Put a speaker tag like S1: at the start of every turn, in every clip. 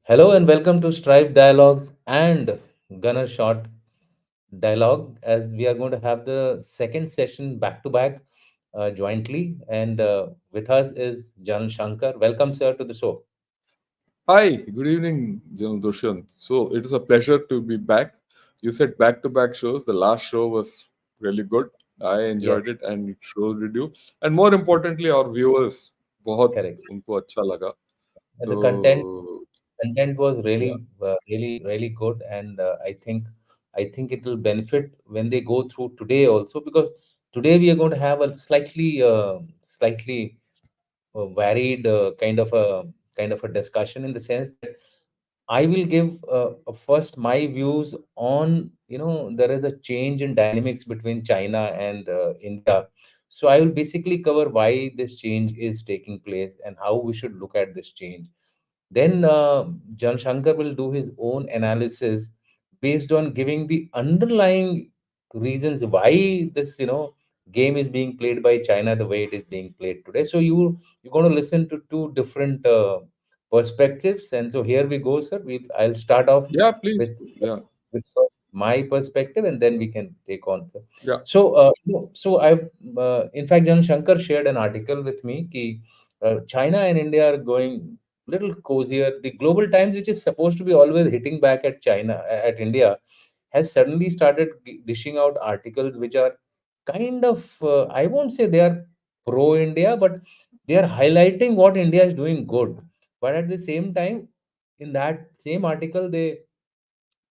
S1: Hello and welcome to Strive Dialogues and Gunner Shot Dialogue, as we are going to have the second session back to back jointly. And with us is Jan Shankar. Welcome, sir, to the show.
S2: Hi, good evening, General Dushyant. So it is a pleasure to be back. You said back-to-back shows. The last show was really good. I enjoyed
S1: Yes,
S2: it, and so did you. And more importantly, our viewers, बहुत
S1: correct.
S2: उनको अच्छा लगा.
S1: And the
S2: So
S1: content was
S2: yeah,
S1: really good, and I think it will benefit when they go through today also, because today we are going to have a slightly varied kind of a discussion, in the sense that I will give first my views on, there is a change in dynamics between China and India. So I will basically cover why this change is taking place and how we should look at this change. Then Jan Shankar will do his own analysis based on giving the underlying reasons why this, game is being played by China the way it is being played today. So you're going to listen to two different perspectives, and so here we go, sir. I'll start off
S2: yeah, please,
S1: with
S2: yeah,
S1: first my perspective, and then we can take on, sir.
S2: yeah,
S1: So, in fact, Jan Shankar shared an article with me. Ki, China and India are going little cozier. The Global Times, which is supposed to be always hitting back at China, at India, has suddenly started dishing out articles which are kind of, I won't say they are pro India, but they are highlighting what India is doing good. But at the same time, in that same article, they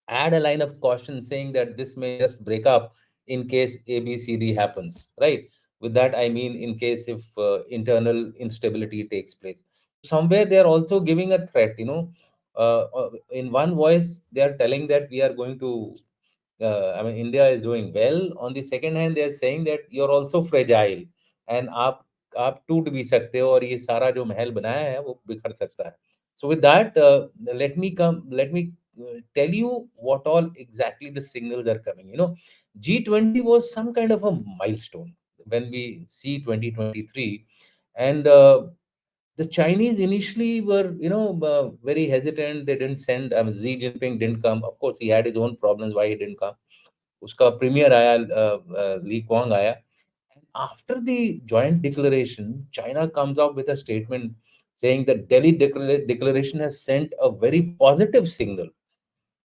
S1: add a line of caution saying that this may just break up in case ABCD happens, right? With that, I mean, in case if internal instability takes place. Somewhere they are also giving a threat, in one voice, they are telling that we are going to, I mean, India is doing well. On the second hand, they are saying that you're also fragile, and आप टूट भी सकते हो, और ये सारा जो महल बनाया है वो बिखर सकता है. So with that, let me tell you what all exactly the signals are coming. G20 was some kind of a milestone when we see 2023, and the Chinese initially were, very hesitant. They didn't send. I mean, Xi Jinping didn't come. Of course, he had his own problems why he didn't come. उसका premier आया, Li Kuang आया. After the joint declaration, China comes out with a statement saying that Delhi declaration has sent a very positive signal.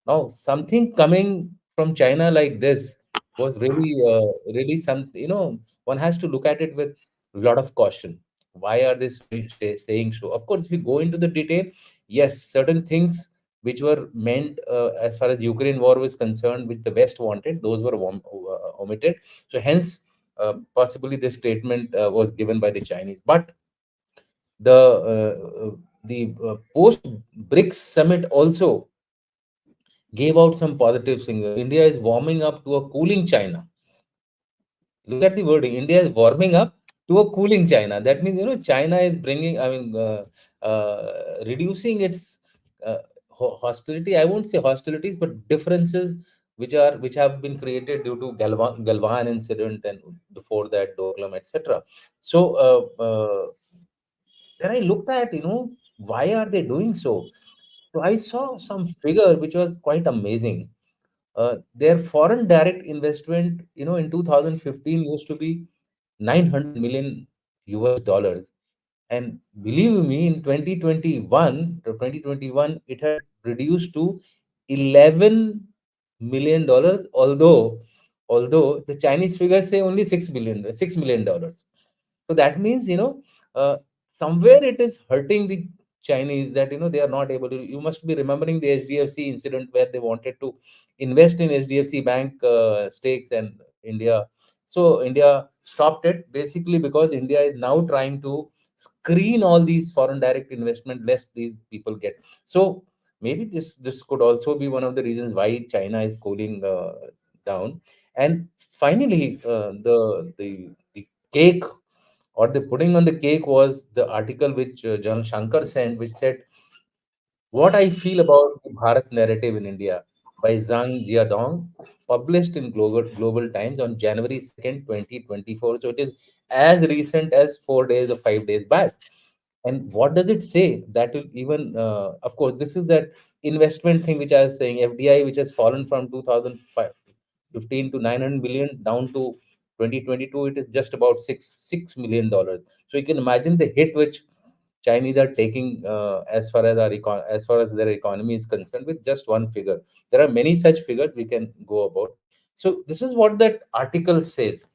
S1: Now, something coming from China like this was really something, one has to look at it with a lot of caution. Why are they saying so? Of course, if we go into the detail, yes, certain things which were meant as far as Ukraine war was concerned, which the West wanted, those were omitted. So, hence, possibly this statement was given by the Chinese. But the post BRICS summit also gave out some positive signal. India is warming up to a cooling China. Look at the wording. India is warming up to a cooling China. That means, China is bringing, I mean, reducing its hostility. I won't say hostilities, but differences which have been created due to Galvan incident, and before that Doklam, etc. So then I looked at, why are they doing so? So I saw some figure which was quite amazing. Their foreign direct investment, in 2015 used to be 900 million US dollars. And believe me, in 2021, it had reduced to 11 million dollars, although the Chinese figures say only $6 million. So that means, somewhere it is hurting the Chinese, that, they are not able to. You must be remembering the HDFC incident where they wanted to invest in HDFC Bank stakes, and India. So India stopped it basically because India is now trying to screen all these foreign direct investment lest these people get. So maybe this could also be one of the reasons why China is cooling down. And finally, the cake, or the pudding on the cake, was the article which John Shankar sent, which said, "What I feel about the Bharat narrative in India" by Jiadong, published in Global Times on January 2nd, 2024. So it is as recent as 4 days or 5 days back. And what does it say? That will even, of course, this is that investment thing which I was saying, FDI, which has fallen from 2015 to 900 million down to 2022, it is just about $6 million. So you can imagine the hit which Chinese are taking, as far as their economy is concerned, with just one figure. There are many such figures we can go about. So this is what that article says.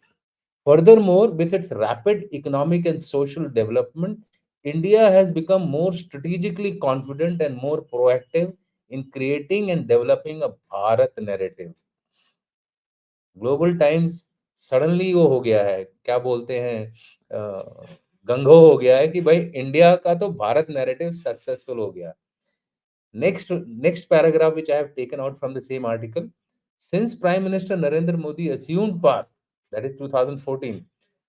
S1: Furthermore, with its rapid economic and social development, India has become more strategically confident and more proactive in creating and developing a Bharat narrative. Global times suddenly वो हो गया है, क्या बोलते हैं, गंगो हो गया है कि भाई इंडिया का तो भारत नैरेटिव सक्सेसफुल हो गया. Next paragraph which I have taken out from the same article. Since Prime Minister Narendra Modi assumed power, that is 2014,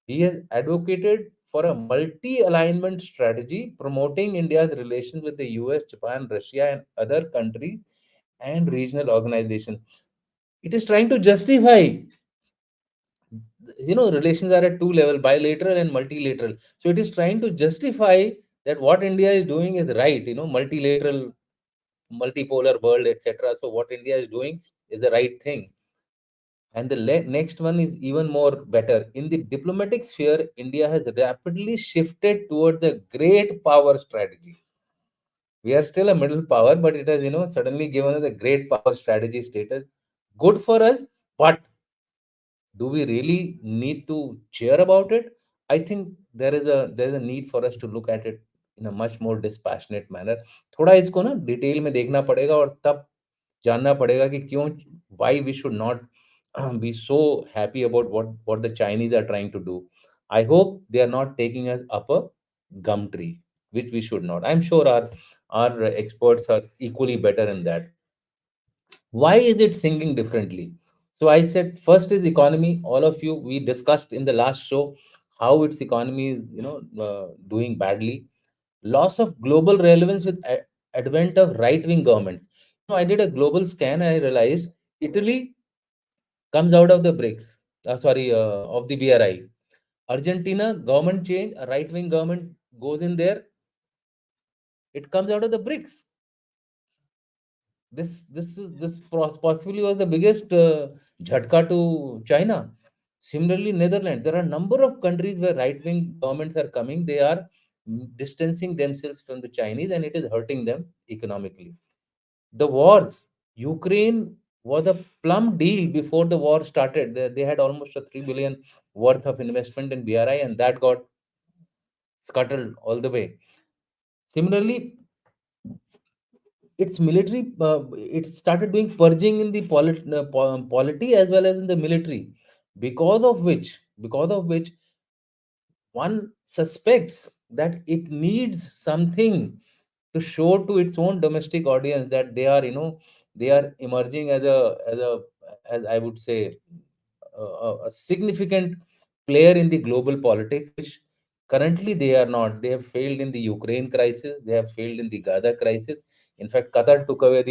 S1: he has advocated for a multi-alignment strategy promoting India's relations with the US, Japan, Russia, and other countries and regional organizations. It is trying to justify, relations are at two level, bilateral and multilateral. So it is trying to justify that what India is doing is right, multilateral, multipolar world, etc. So what India is doing is the right thing. And the next one is even more better. In the diplomatic sphere, India has rapidly shifted towards the great power strategy. We are still a middle power, but it has, suddenly given us a great power strategy status. Good for us, but do we really need to cheer about it? I think there is a need for us to look at it in a much more dispassionate manner. थोड़ा इसको ना detail में देखना पड़ेगा और तब जानना पड़ेगा कि क्यों, why we should not be so happy about what the Chinese are trying to do. I hope they are not taking us up a gum tree, which we should not. I'm sure our experts are equally better in that. Why is it singing differently? So I said, first is economy. All of you, we discussed in the last show how its economy is, doing badly. Loss of global relevance with advent of right wing governments. I did a global scan and I realized Italy comes out of the BRICS, of the BRI. Argentina, government change, a right wing government goes in there, it comes out of the BRICS. This possibly was the biggest jhatka to China. Similarly, Netherlands. There are a number of countries where right-wing governments are coming. They are distancing themselves from the Chinese, and it is hurting them economically. The wars. Ukraine was a plum deal before the war started. They had almost a 3 billion worth of investment in BRI, and that got scuttled all the way. Similarly, its military, it started doing purging in the polity as well as in the military, because of which one suspects that it needs something to show to its own domestic audience that they are emerging as I would say, a significant player in the global politics, which currently they are not. They have failed in the Ukraine crisis. They have failed in the Gaza crisis. In fact, Qatar took away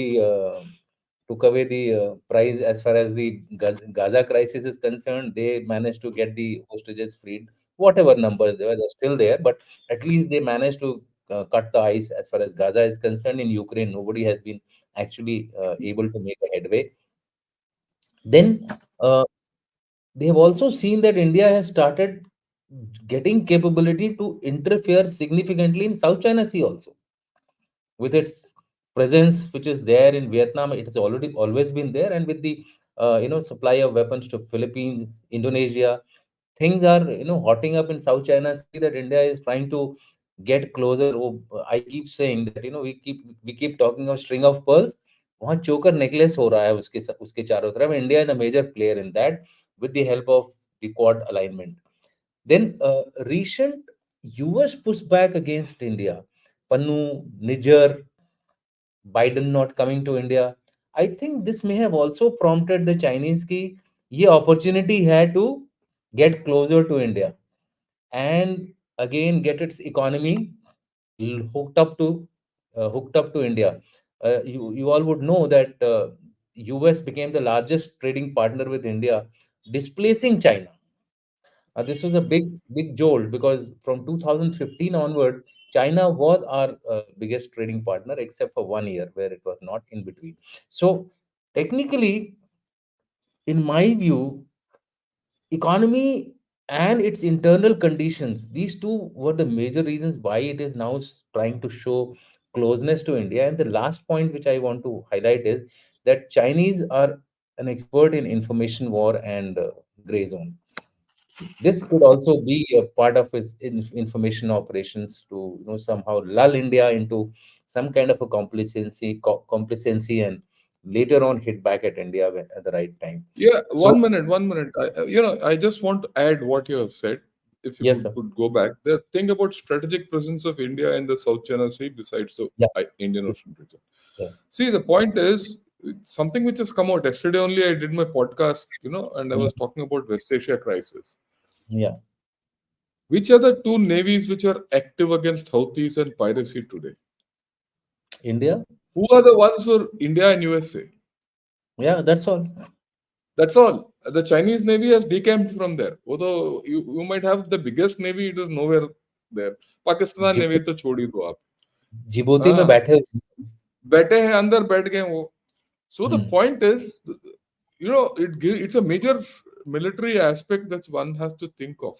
S1: the prize as far as the Gaza crisis is concerned. They managed to get the hostages freed. Whatever numbers they were, they're still there, but at least they managed to cut the ice as far as Gaza is concerned. In Ukraine, nobody has been actually able to make a headway. Then they have also seen that India has started getting capability to interfere significantly in South China Sea also, with its presence which is there in Vietnam. It has already always been there, and with the supply of weapons to Philippines, Indonesia, things are hotting up in South China Sea, that India is trying to get closer. Oh, I keep saying that we keep talking of string of pearls. वहाँ चोकर necklace हो रहा है उसके चारों तरफ. India is a major player in that, with the help of the Quad alignment. Then recent US pushback against India, Panu, Niger, Biden not coming to India. I think this may have also prompted the Chinese ki ye opportunity hai to get closer to India and again get its economy hooked up to India. You all would know that US became the largest trading partner with India, displacing China. This was a big jolt, because from 2015 onward, China was our biggest trading partner, except for 1 year where it was not in between. So technically, in my view, economy and its internal conditions, these two were the major reasons why it is now trying to show closeness to India. And the last point which I want to highlight is that Chinese are an expert in information war and gray zone. This could also be a part of its information operations to, somehow lull India into some kind of a complacency, and later on hit back at India at the right time.
S2: Yeah,
S1: So
S2: 1 minute, 1 minute. I just want to add what you have said. If you
S1: yes, sir.
S2: could go back, the thing about strategic presence of India in the South China Sea besides the
S1: Yeah,
S2: Indian Ocean region.
S1: yeah,
S2: See, the point is something which has come out yesterday only. I did my podcast, and I
S1: yeah,
S2: was talking about West Asia crisis.
S1: yeah.
S2: Which are the two navies which are active against Houthis and piracy today?
S1: India.
S2: Who are the ones who are India and USA?
S1: Yeah, that's all.
S2: That's all. The Chinese Navy has decamped from there. Although you might have the biggest navy, it is nowhere there. Pakistan Navy
S1: Djibouti,
S2: तो छोड़ ही दो आप.
S1: Djibouti में
S2: हाँ,
S1: बैठे हुए
S2: बैठे हैं अंदर बैठ गए वो. So the
S1: हैं।
S2: point is, it's a major military aspect that one has to think of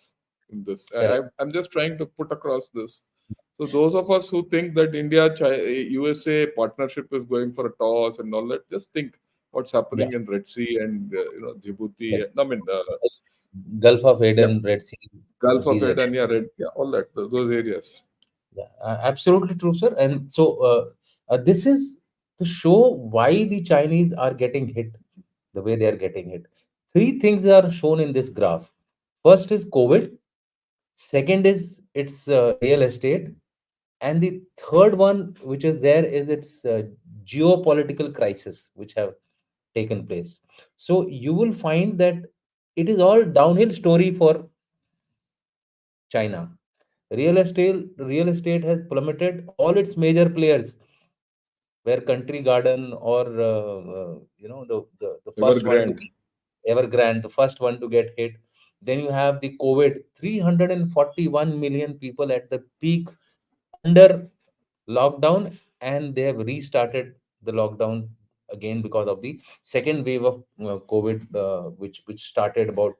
S2: in this.
S1: Correct.
S2: I'm just trying to put across this. So those of us who think that India USA partnership is going for a toss and all that, just think what's
S1: Yeah,
S2: happening in Red Sea and Djibouti.
S1: yeah.
S2: I mean,
S1: Gulf of
S2: yeah,
S1: Aden, Red Sea,
S2: Gulf of
S1: these are.
S2: Aden, yeah, all that, those areas.
S1: Yeah, absolutely true, sir. And so this is to show why the Chinese are getting hit the way they are getting hit. Three things are shown in this graph. First is COVID. Second is its real estate, and the third one, which is there, is its geopolitical crisis, which have taken place. So you will find that it is all downhill story for China. Real estate has plummeted. All its major players, where Country Garden or the first one to
S2: Evergrande.
S1: get Evergrande, the first one to get hit. Then you have the COVID, 341 million people at the peak under lockdown, and they have restarted the lockdown again because of the second wave of COVID, which started about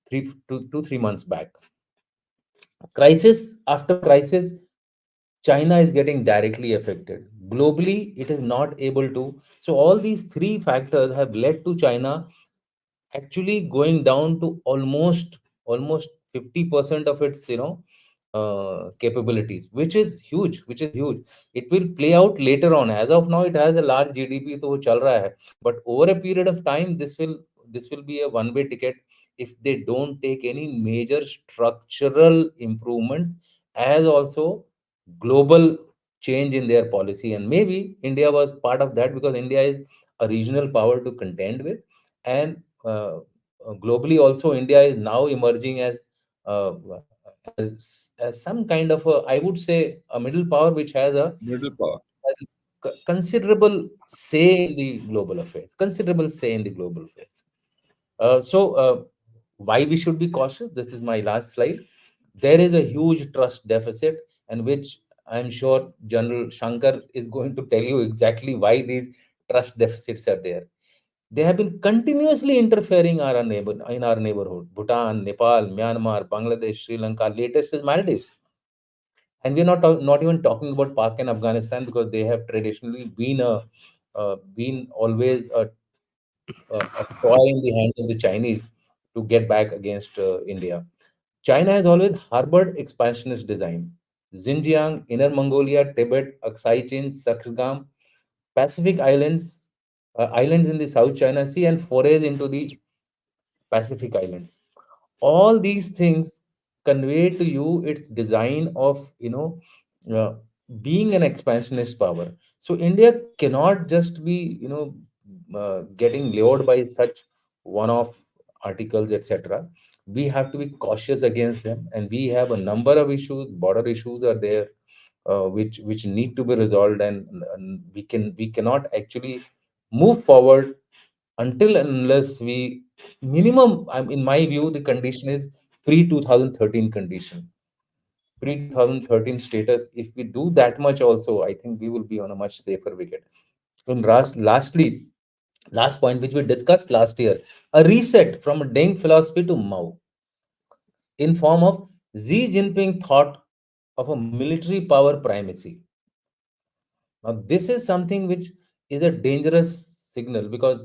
S1: 3 to 3 months back. Crisis after crisis, China is getting directly affected. Globally, it is not able to. So all these three factors have led to China actually going down to almost 50% of its capabilities, which is huge. It will play out later on. As of now, it has a large GDP, तो वो चल रहा है. But over a period of time, this will be a one way ticket if they don't take any major structural improvements, as also global change in their policy. And maybe India was part of that, because India is a regional power to contend with. And globally also, India is now emerging uh, as some kind of a, I would say, a middle power which
S2: Middle power.
S1: has a considerable say in the global affairs, considerable say in the global affairs. So why we should be cautious, this is my last slide. There is a huge trust deficit, and which I'm sure General Shankar is going to tell you exactly why these trust deficits are there. They have been continuously interfering in our neighborhood: Bhutan, Nepal, Myanmar, Bangladesh, Sri Lanka. Latest is Maldives, and we're not even talking about Pak and Afghanistan, because they have traditionally been always a toy in the hands of the Chinese to get back against India. China has always harbored expansionist design. Xinjiang, Inner Mongolia, Tibet, Aksai Chin, Saksgam, Pacific islands in the South China Sea, and forays into the Pacific Islands. All these things convey to you its design of, uh, being an expansionist power. So India cannot just be, getting lured by such one-off articles, etc. We have to be cautious against them, and we have a number of issues. Border issues are there, which need to be resolved, and we cannot actually move forward until and unless we minimum, in my view, the condition is pre 2013 condition. pre 2013 status. If we do that much also, I think we will be on a much safer wicket. And lastly, last point which we discussed last year, a reset from Deng philosophy to Mao in form of Xi Jinping thought of a military power primacy. Now, this is something which is a dangerous signal because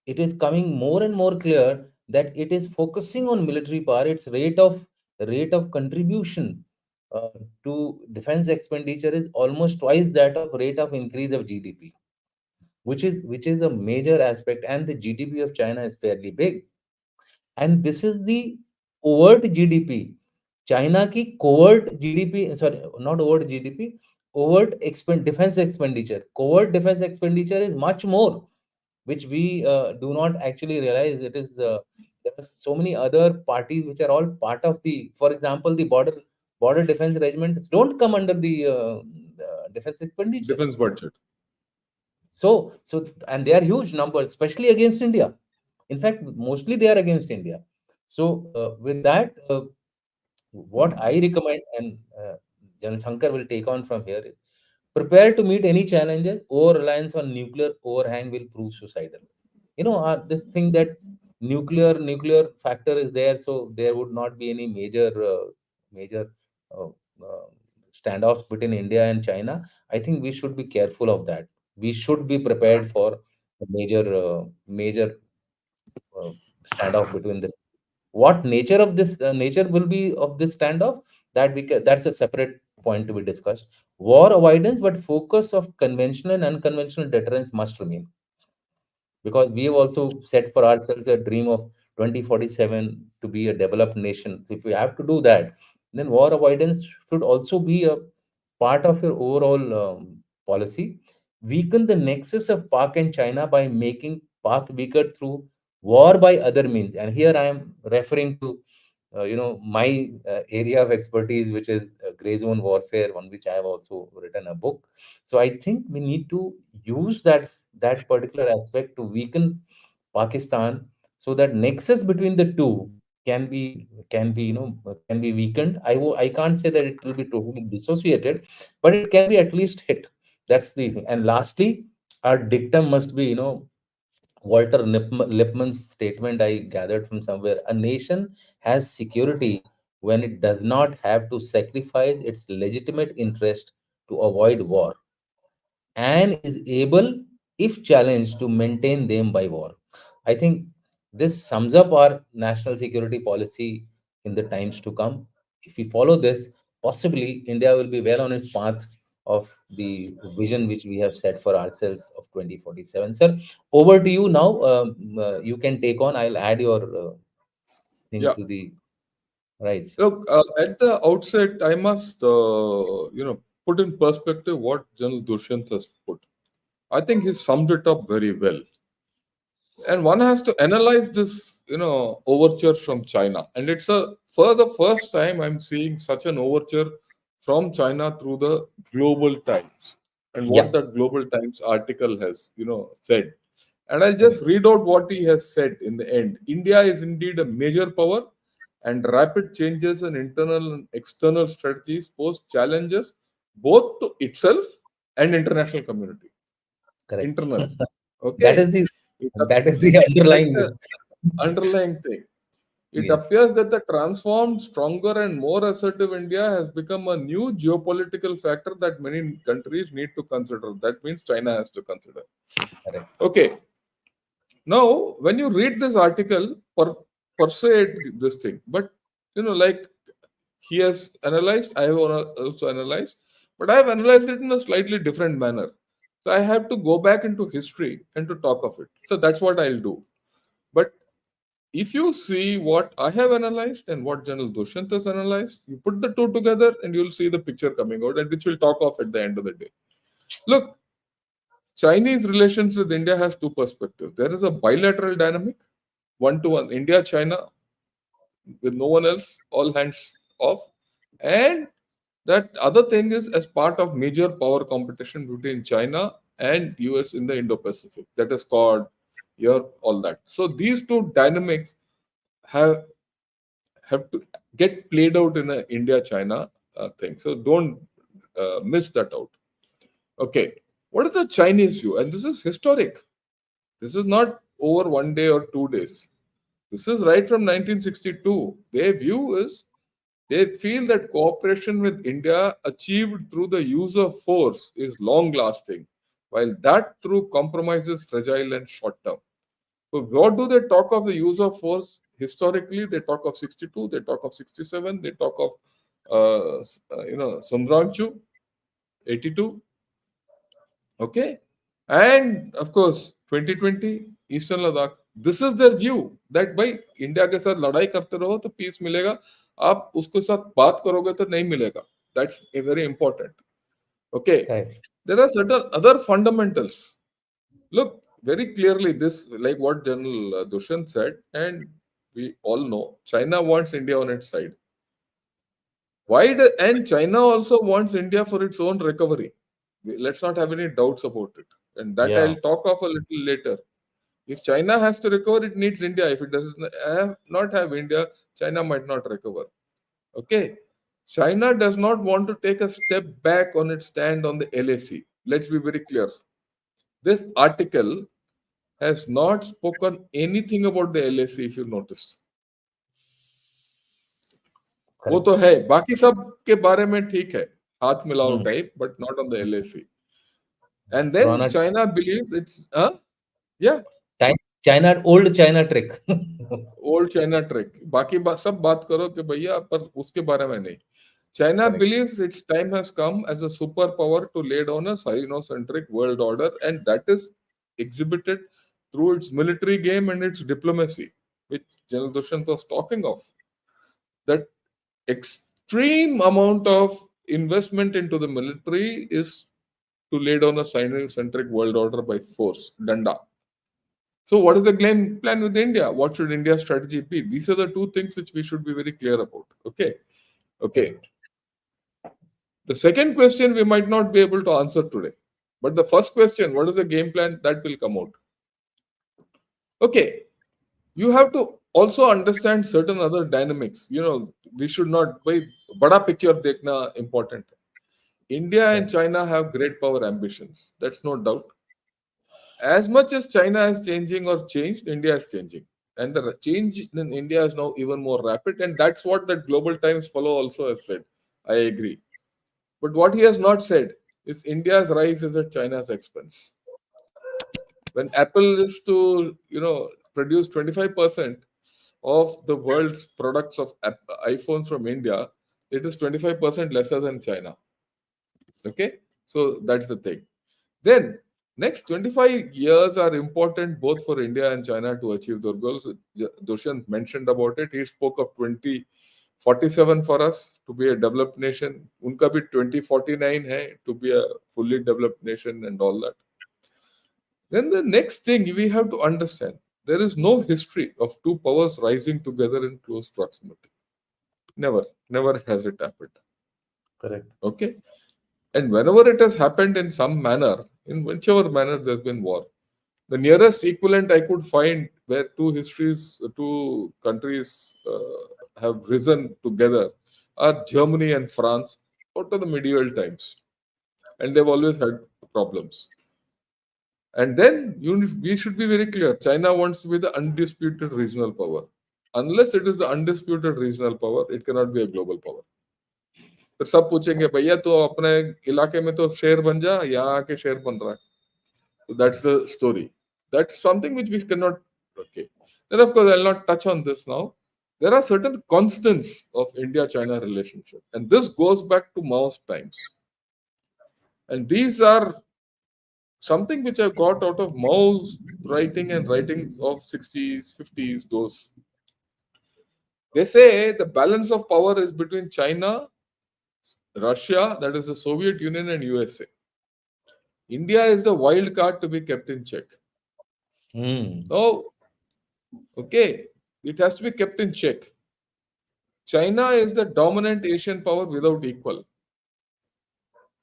S1: it is coming more and more clear that it is focusing on military power. Its rate of contribution uh, to defense expenditure is almost twice that of rate of increase of GDP, which is a major aspect. And the GDP of China is fairly big, and this is the overt GDP. China की covert GDP, sorry, not overt GDP, defense expenditure. Covert defense expenditure is much more, which we do not actually realize. It is there are so many other parties which are all part of the. For example, the border defense regiments don't come under the defense expenditure.
S2: Defense budget.
S1: So and they are huge numbers, especially against India. In fact, mostly they are against India. So with that, what I recommend, and General Shankar will take on from here, is prepare to meet any challenges. Over reliance on nuclear overhang will prove suicidal. This thing that nuclear factor is there, so there would not be any major uh, uh, standoffs between India and China. I think we should be careful of that. We should be prepared for a major uh, standoff between the. What nature of this nature will be of this standoff, that's a separate point to be discussed. War avoidance, but focus of conventional and unconventional deterrence must remain, because we have also set for ourselves a dream of 2047 to be a developed nation. So if we have to do that, then war avoidance should also be a part of your overall policy. Weaken the nexus of Pak and China by making Pak weaker through war by other means. And here I am referring to my area of expertise, which is gray zone warfare, on which I have also written a book. So I think we need to use that particular aspect to weaken Pakistan, so that nexus between the two can be weakened. I can't say that it will be totally dissociated, but it can be at least hit. That's the thing. And lastly, our dictum must be, Lippmann's statement I gathered from somewhere. A nation has security when it does not have to sacrifice its legitimate interest to avoid war, and is able, if challenged, to maintain them by war. I think this sums up our national security policy in the times to come. If we follow this, possibly India will be well on its path of the vision which we have set for ourselves of 2047. Sir, over to you now. You can take on. I'll add your thing
S2: Yeah.
S1: to the rise.
S2: Look, at the outset, I must, put in perspective what General Dushyant has put. I think he summed it up very well. And one has to analyze this, overture from China. And it's for the first time I'm seeing such an overture from China through the Global Times and what
S1: Yeah,
S2: that Global Times article has, said. And I'll
S1: correct,
S2: just read out what he has said in the end. India is indeed a major power, and rapid changes in internal and external strategies pose challenges both to itself and international community.
S1: correct.
S2: Internal.
S1: that
S2: Okay.
S1: is the
S2: It
S1: that is the
S2: That's
S1: underlying.
S2: the underlying thing. It
S1: Yes,
S2: appears that the transformed, stronger, and more assertive India has become a new geopolitical factor that many countries need to consider. That means China has to consider.
S1: correct.
S2: Okay. Now, when you read this article, per se this thing, but like he has analyzed, I have also analyzed, but I have analyzed it in a slightly different manner. So I have to go back into history and to talk of it. So that's what I'll do. But if you see what I have analyzed and what General Dushyant has analyzed, you put the two together and you'll see the picture coming out, and which we'll talk of at the end of the day. Look, Chinese relations with India has two perspectives. There is a bilateral dynamic, one to one, India, China, with no one else, all hands off. And that other thing is as part of major power competition between China and US in the Indo-Pacific. That is called Europe, all that. So these two dynamics have have to get played out in India China thing. So don't miss that out. Okay, what is the Chinese view? And this is historic. This is not over 1 day or 2 days. This is right from 1962. Their view is they feel that cooperation with India achieved through the use of force is long lasting, while that through compromise is fragile and short term. So, what do they talk of the use of force? Historically, they talk of 62, they talk of 67, they talk of Sundrangchu, 82. Okay. And of course, 2020, Eastern Ladakh. This is their view that by India के साथ लड़ाई करते रहो तो piece मिलेगा, आप उसके साथ बात करोगे तो नहीं मिलेगा. That's very important. Okay.
S1: Correct.
S2: There are certain other fundamentals. Look, very clearly, this, like what General Dushyant said, and we all know, China wants India on its side. And China also wants India for its own recovery. Let's not have any doubts about it. And that
S1: Yeah.
S2: I'll talk of a little later. If China has to recover, it needs India. If it does not have India, China might not recover. Okay. China does not want to take a step back on its stand on the LAC. Let's be very clear. This article has not spoken anything about the LAC, if you noticed. वो
S1: Correct.
S2: तो है, बाकी सब के बारे में ठीक है, हाथ मिलाओ
S1: Hmm.
S2: Type, but not on the LAC. And then
S1: Rana,
S2: China believes it's yeah,
S1: China, old China trick.
S2: old China trick. बाकी सब बात करो कि भैया, पर उसके बारे में नहीं. China
S1: Correct.
S2: believes its time has come as a superpower to lay down a Sino-centric world order, and that is exhibited through its military game and its diplomacy, which General Dushyant was talking of. That extreme amount of investment into the military is to lay down a Sino-centric world order by force, danda. So, what is the game plan with India? What should India's strategy be? These are the two things which we should be very clear about. Okay. Okay.
S1: Correct.
S2: The second question we might not be able to answer today. But the first question, what is the game plan, that will come out. Okay. You have to also understand certain other dynamics. We should not, by bada picture dekhna important. India and
S1: Correct.
S2: China have great power ambitions. That's no doubt. As much as China is changing or changed, India is changing. And the change in India is now even more rapid. And that's what the Global Times follow also has said. I agree. But what he has not said is India's rise is at China's expense. When Apple is to, produce 25% of the world's products of iPhones from India, it is 25% lesser than China. Okay? So that's the thing. Then, next 25 years are important both for India and China to achieve their goals. Dushyant mentioned about it. He spoke of 2047 for us to be a developed nation. Unka bhi 2049 hai to be a fully developed nation and all that. Then the next thing we have to understand, there is no history of two powers rising together in close proximity. Never has it happened.
S1: Correct.
S2: Okay? And whenever it has happened in some manner, in whichever manner there's been war, the nearest equivalent I could find where two countries have risen together are Germany and France out of the medieval times. And they've always had problems. And then we should be very clear, China wants to be the undisputed regional power. Unless it is the undisputed regional power, it cannot be a global power. फिर सब पूछेंगे भैया तो अपने इलाके में तो शेर बन जा, यहाँ आके शेर बन रहा है. So that's the story. That's something which we cannot. Okay. Then of course I'll not touch on this now. There are certain constants of India-China relationship, and this goes back to Mao's times. And these are something which I got out of Mao's writing and writings of 60s, 50s, those. They say the balance of power is between China, Russia, that is the Soviet Union, and USA. India is the wild card to be kept in check.
S1: Hmm.
S2: Now, okay, it has to be kept in check. China is the dominant Asian power without equal.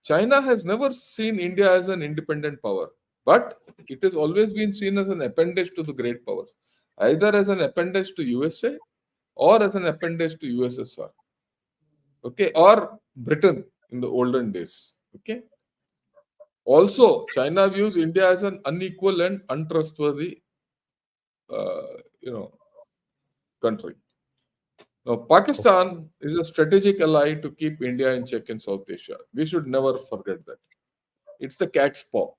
S2: China has never seen India as an independent power, but it has always been seen as an appendage to the great powers, either as an appendage to USA or as an appendage to USSR. Okay, or Britain in the olden days. Okay. Also, China views India as an unequal and untrustworthy, you know, country. Now, Pakistan is a strategic ally to keep India in check in South Asia. We should never forget that. It's the cat's paw.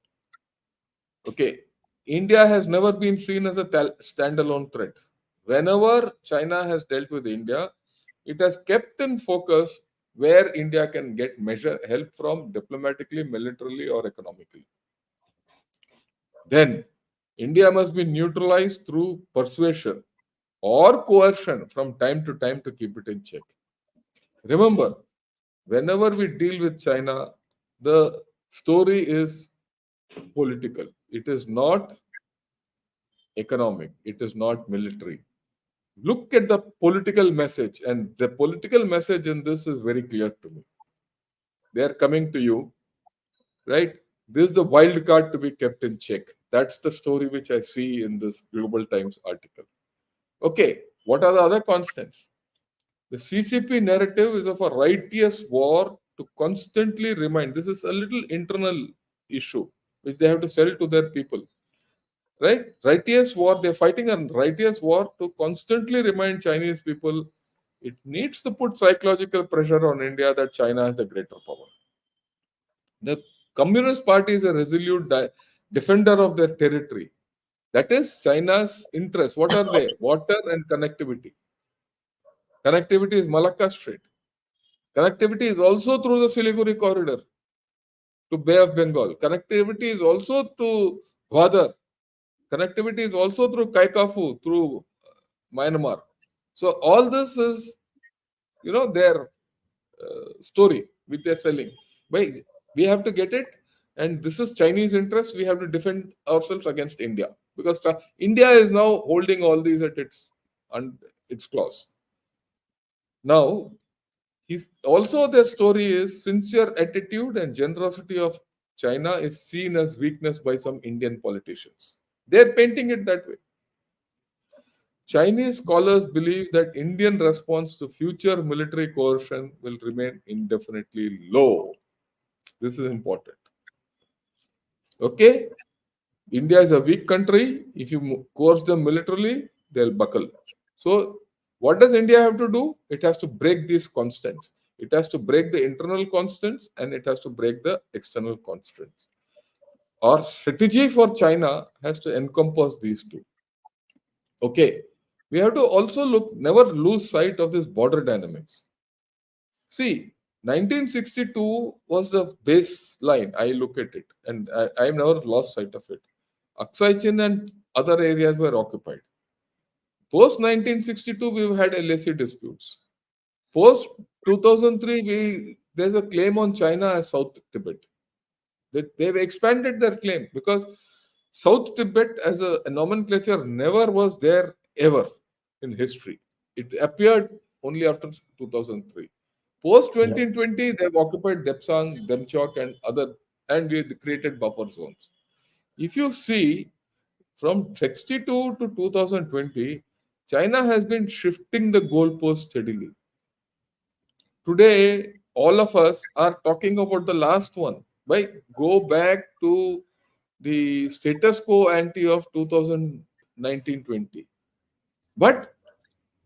S2: Okay. India has never been seen as a standalone threat. Whenever China has dealt with India, it has kept in focus where India can get measure help from diplomatically, militarily, or economically. Then India must be neutralized through persuasion or coercion from time to time to keep it in check. Remember, whenever we deal with China, the story is political. It is not economic. It is not military. Look at the political message, and the political message in this is very clear to me. They are coming to you, right? This is the wild card to be kept in check. That's the story which I see in this Global Times article. Okay, what are the other constants? The CCP narrative is of a righteous war to constantly remind. This is a little internal issue which they have to sell to their people. Right? Righteous war, they're fighting a righteous war to constantly remind Chinese people it needs to put psychological pressure on India that China has the greater power. The Communist Party is a resolute defender of their territory. That is China's interest. What are they? Water and connectivity. Connectivity is Malacca Strait. Connectivity is also through the Siliguri corridor to Bay of Bengal. Connectivity is also to Gwadar. Connectivity is also through Kaikafu, through Myanmar. So all this is, their story which they're selling. But we have to get it, and this is Chinese interest. We have to defend ourselves against India because India is now holding all these at its claws. Now, also their story is sincere attitude and generosity of China is seen as weakness by some Indian politicians. They're painting it that way. Chinese scholars believe that Indian response to future military coercion will remain indefinitely low. This is important. Okay? India is a weak country. If you coerce them militarily, they'll buckle. So, what does India have to do? It has to break these constants. It has to break the internal constants and it has to break the external constants. Our strategy for China has to encompass these two. Okay. We have to also never lose sight of this border dynamics. See, 1962 was the baseline. I look at it and I've never lost sight of it. Aksai Chin and other areas were occupied. Post 1962, we've had LAC disputes. Post 2003, there's a claim on China as South Tibet. They've expanded their claim because South Tibet as a nomenclature never was there ever in history. It appeared only after 2003. Post
S1: Yeah.
S2: 2020, they've occupied Depsang, Demchok, and we created buffer zones. If you see from 62 to 2020, China has been shifting the goalpost steadily. Today, all of us are talking about the last one. Why go back to the status quo ante of 2019-20? But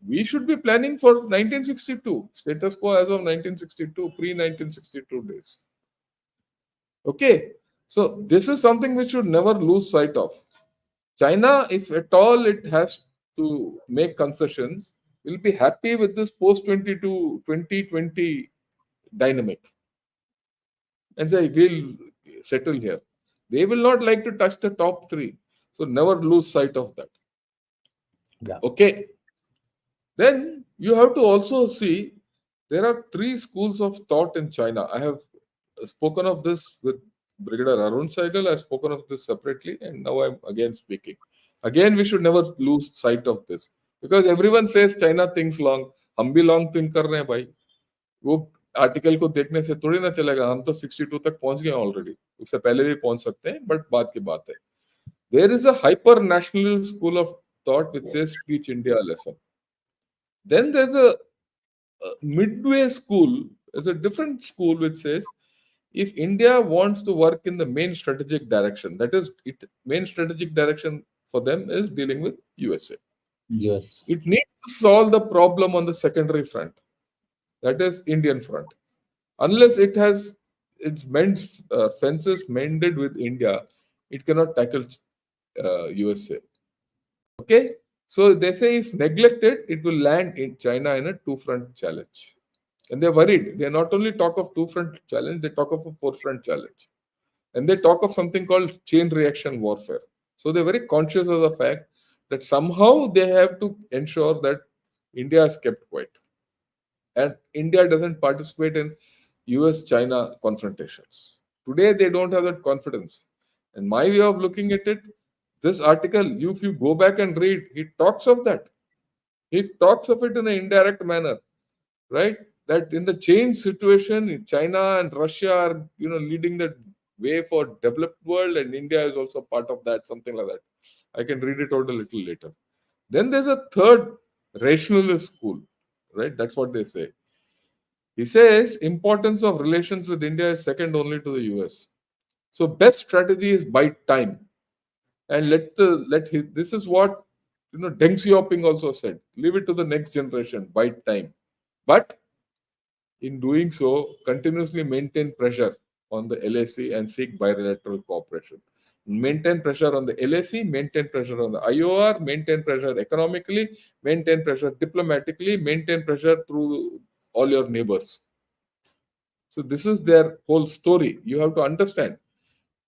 S2: we should be planning for 1962 status quo as of 1962 pre-1962 days. Okay, so this is something we should never lose sight of. China, if at all it has to make concessions, will be happy with this post 2020 dynamic and say we'll settle here. They will not like to touch the top three, so never lose sight of that.
S1: Yeah.
S2: Okay, then you have to also see there are three schools of thought in China. I have spoken of this with Brigadier Arun Saigal. I've spoken of this separately, and now I'm again speaking. Again, we should never lose sight of this because everyone says China thinks long. हम भी long think कर रहे हैं भाई. वो article को देखने से थोड़ी ना चलेगा. हम तो 62 तक पहुंच गए ऑलरेडी. उससे पहले भी पहुंच सकते हैं, बट बात की बात है. There is a hyper nationalist school of thought which says teach India a lesson. Then there's a midway school is a different school which says if India wants to work in the main strategic direction, that is, main strategic direction for them is dealing with USA.
S1: Yes.
S2: It needs to solve the problem on the secondary front, that is Indian front. Unless it has its fences mended with India, it cannot tackle USA. Okay, so they say if neglected, it will land in China in a two-front challenge. And they're worried. They not only talk of two-front challenge, they talk of a four-front challenge. And they talk of something called chain reaction warfare. So they're very conscious of the fact that somehow they have to ensure that India is kept quiet. And India doesn't participate in US China confrontations. Today, they don't have that confidence. And my way of looking at it, this article, if you go back and read, he talks of that. He talks of it in an indirect manner, right? That in the change situation, China and Russia are, leading the way for developed world, and India is also part of that, something like that. I can read it out a little later. Then there's a third rationalist school, right? That's what they say. He says importance of relations with India is second only to the US. So best strategy is buy time, and this is what Deng Xiaoping also said. Leave it to the next generation. Buy time, but in doing so, continuously maintain pressure on the LAC and seek bilateral cooperation. Maintain pressure on the LAC, maintain pressure on the IOR, maintain pressure economically, maintain pressure diplomatically, maintain pressure through all your neighbors. So this is their whole story. You have to understand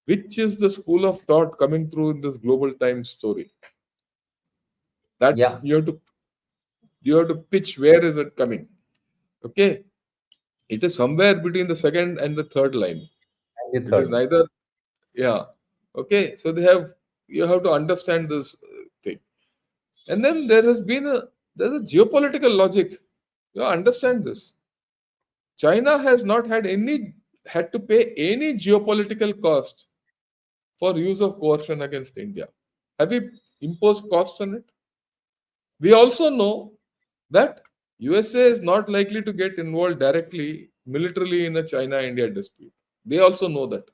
S2: which is the school of thought coming through in this global times story. That
S1: Yeah.
S2: you have to pitch where is it coming. Okay, it is somewhere between the second and the third line.
S1: And the
S2: It is
S1: third one.
S2: neither. Yeah. Okay. So you have to understand this thing. And then there's a geopolitical logic. You understand this. China has not had to pay any geopolitical cost for use of coercion against India. Have we imposed costs on it? We also know that USA is not likely to get involved directly militarily in a China-India dispute. They also know that.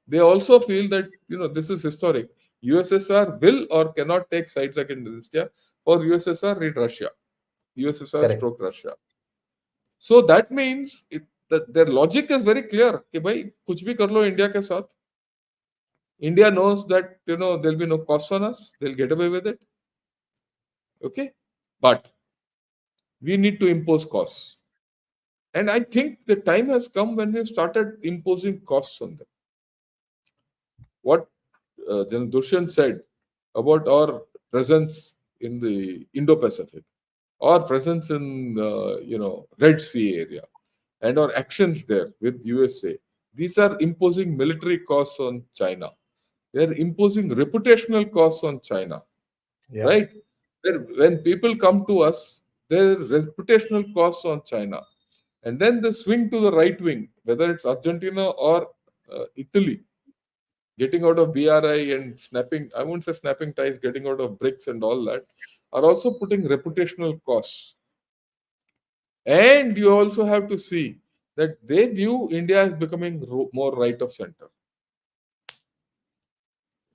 S2: They also feel that this is historic. USSR will or cannot take sides against India. For USSR, read Russia. USSR
S1: Correct.
S2: stroke Russia. So that means that their logic is very clear. कि भाई कुछ भी कर लो India के साथ. India knows that there'll be no cost on us. They'll get away with it. Okay, but we need to impose costs. And I think the time has come when we've started imposing costs on them. What General Dushyant said about our presence in the Indo-Pacific, our presence in Red Sea area, and our actions there with USA, these are imposing military costs on China. They're imposing reputational costs on China,
S1: Yeah.
S2: right? When people come to us, there are reputational costs on China. And then the swing to the right wing, whether it's Argentina or Italy, getting out of BRI and snapping, I won't say snapping ties, getting out of BRICS and all that, are also putting reputational costs. And you also have to see that they view India as becoming more right of center.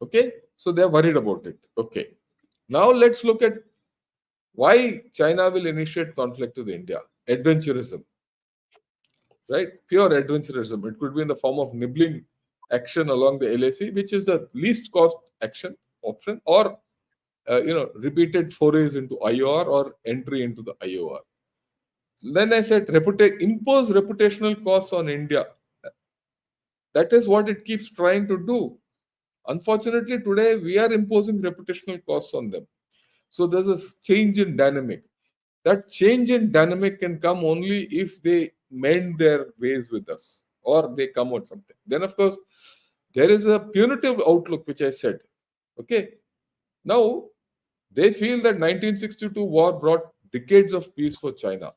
S2: Okay, so they're worried about it. Okay, now let's look at why China will initiate conflict with India. Adventurism, right? Pure adventurism. It could be in the form of nibbling action along the LAC, which is the least cost action option, or repeated forays into IOR or entry into the IOR. Then I said impose reputational costs on India. That is what it keeps trying to do. Unfortunately, today we are imposing reputational costs on them. So there's a change in dynamic. That change in dynamic can come only if they mend their ways with us or they come out something. Then, of course, there is a punitive outlook, which I said. Okay. Now, they feel that 1962 war brought decades of peace for China.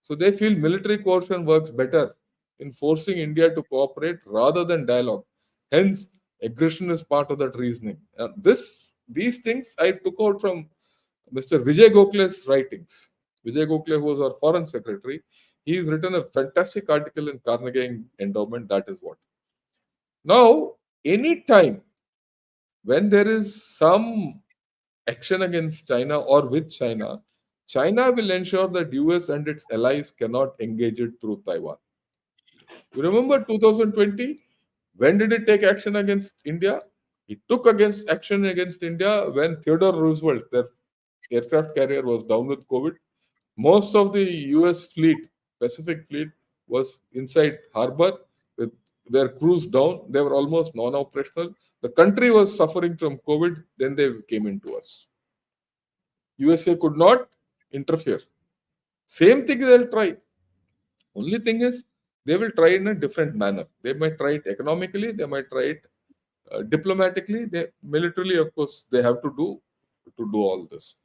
S2: So they feel military coercion works better in forcing India to cooperate rather than dialogue. Hence, aggression is part of that reasoning. These things I took out from Mr. Vijay Gokhale's writings. Vijay Gokhale, who was our foreign secretary, he's written a fantastic article in Carnegie Endowment. That is what. Now, anytime when there is some action against China or with China, China will ensure that US and its allies cannot engage it through Taiwan. You remember 2020? When did it take action against India? It took against action against India when Theodore Roosevelt, their aircraft carrier, was down with COVID. Most of the US fleet, Pacific fleet, was inside harbor with their crews down. They were almost non operational. The country was suffering from COVID. Then they came into us. USA could not interfere. Same thing they'll try. Only thing is, they will try in a different manner. They might try it economically, they might try it diplomatically. They militarily, of course, they have to do all this.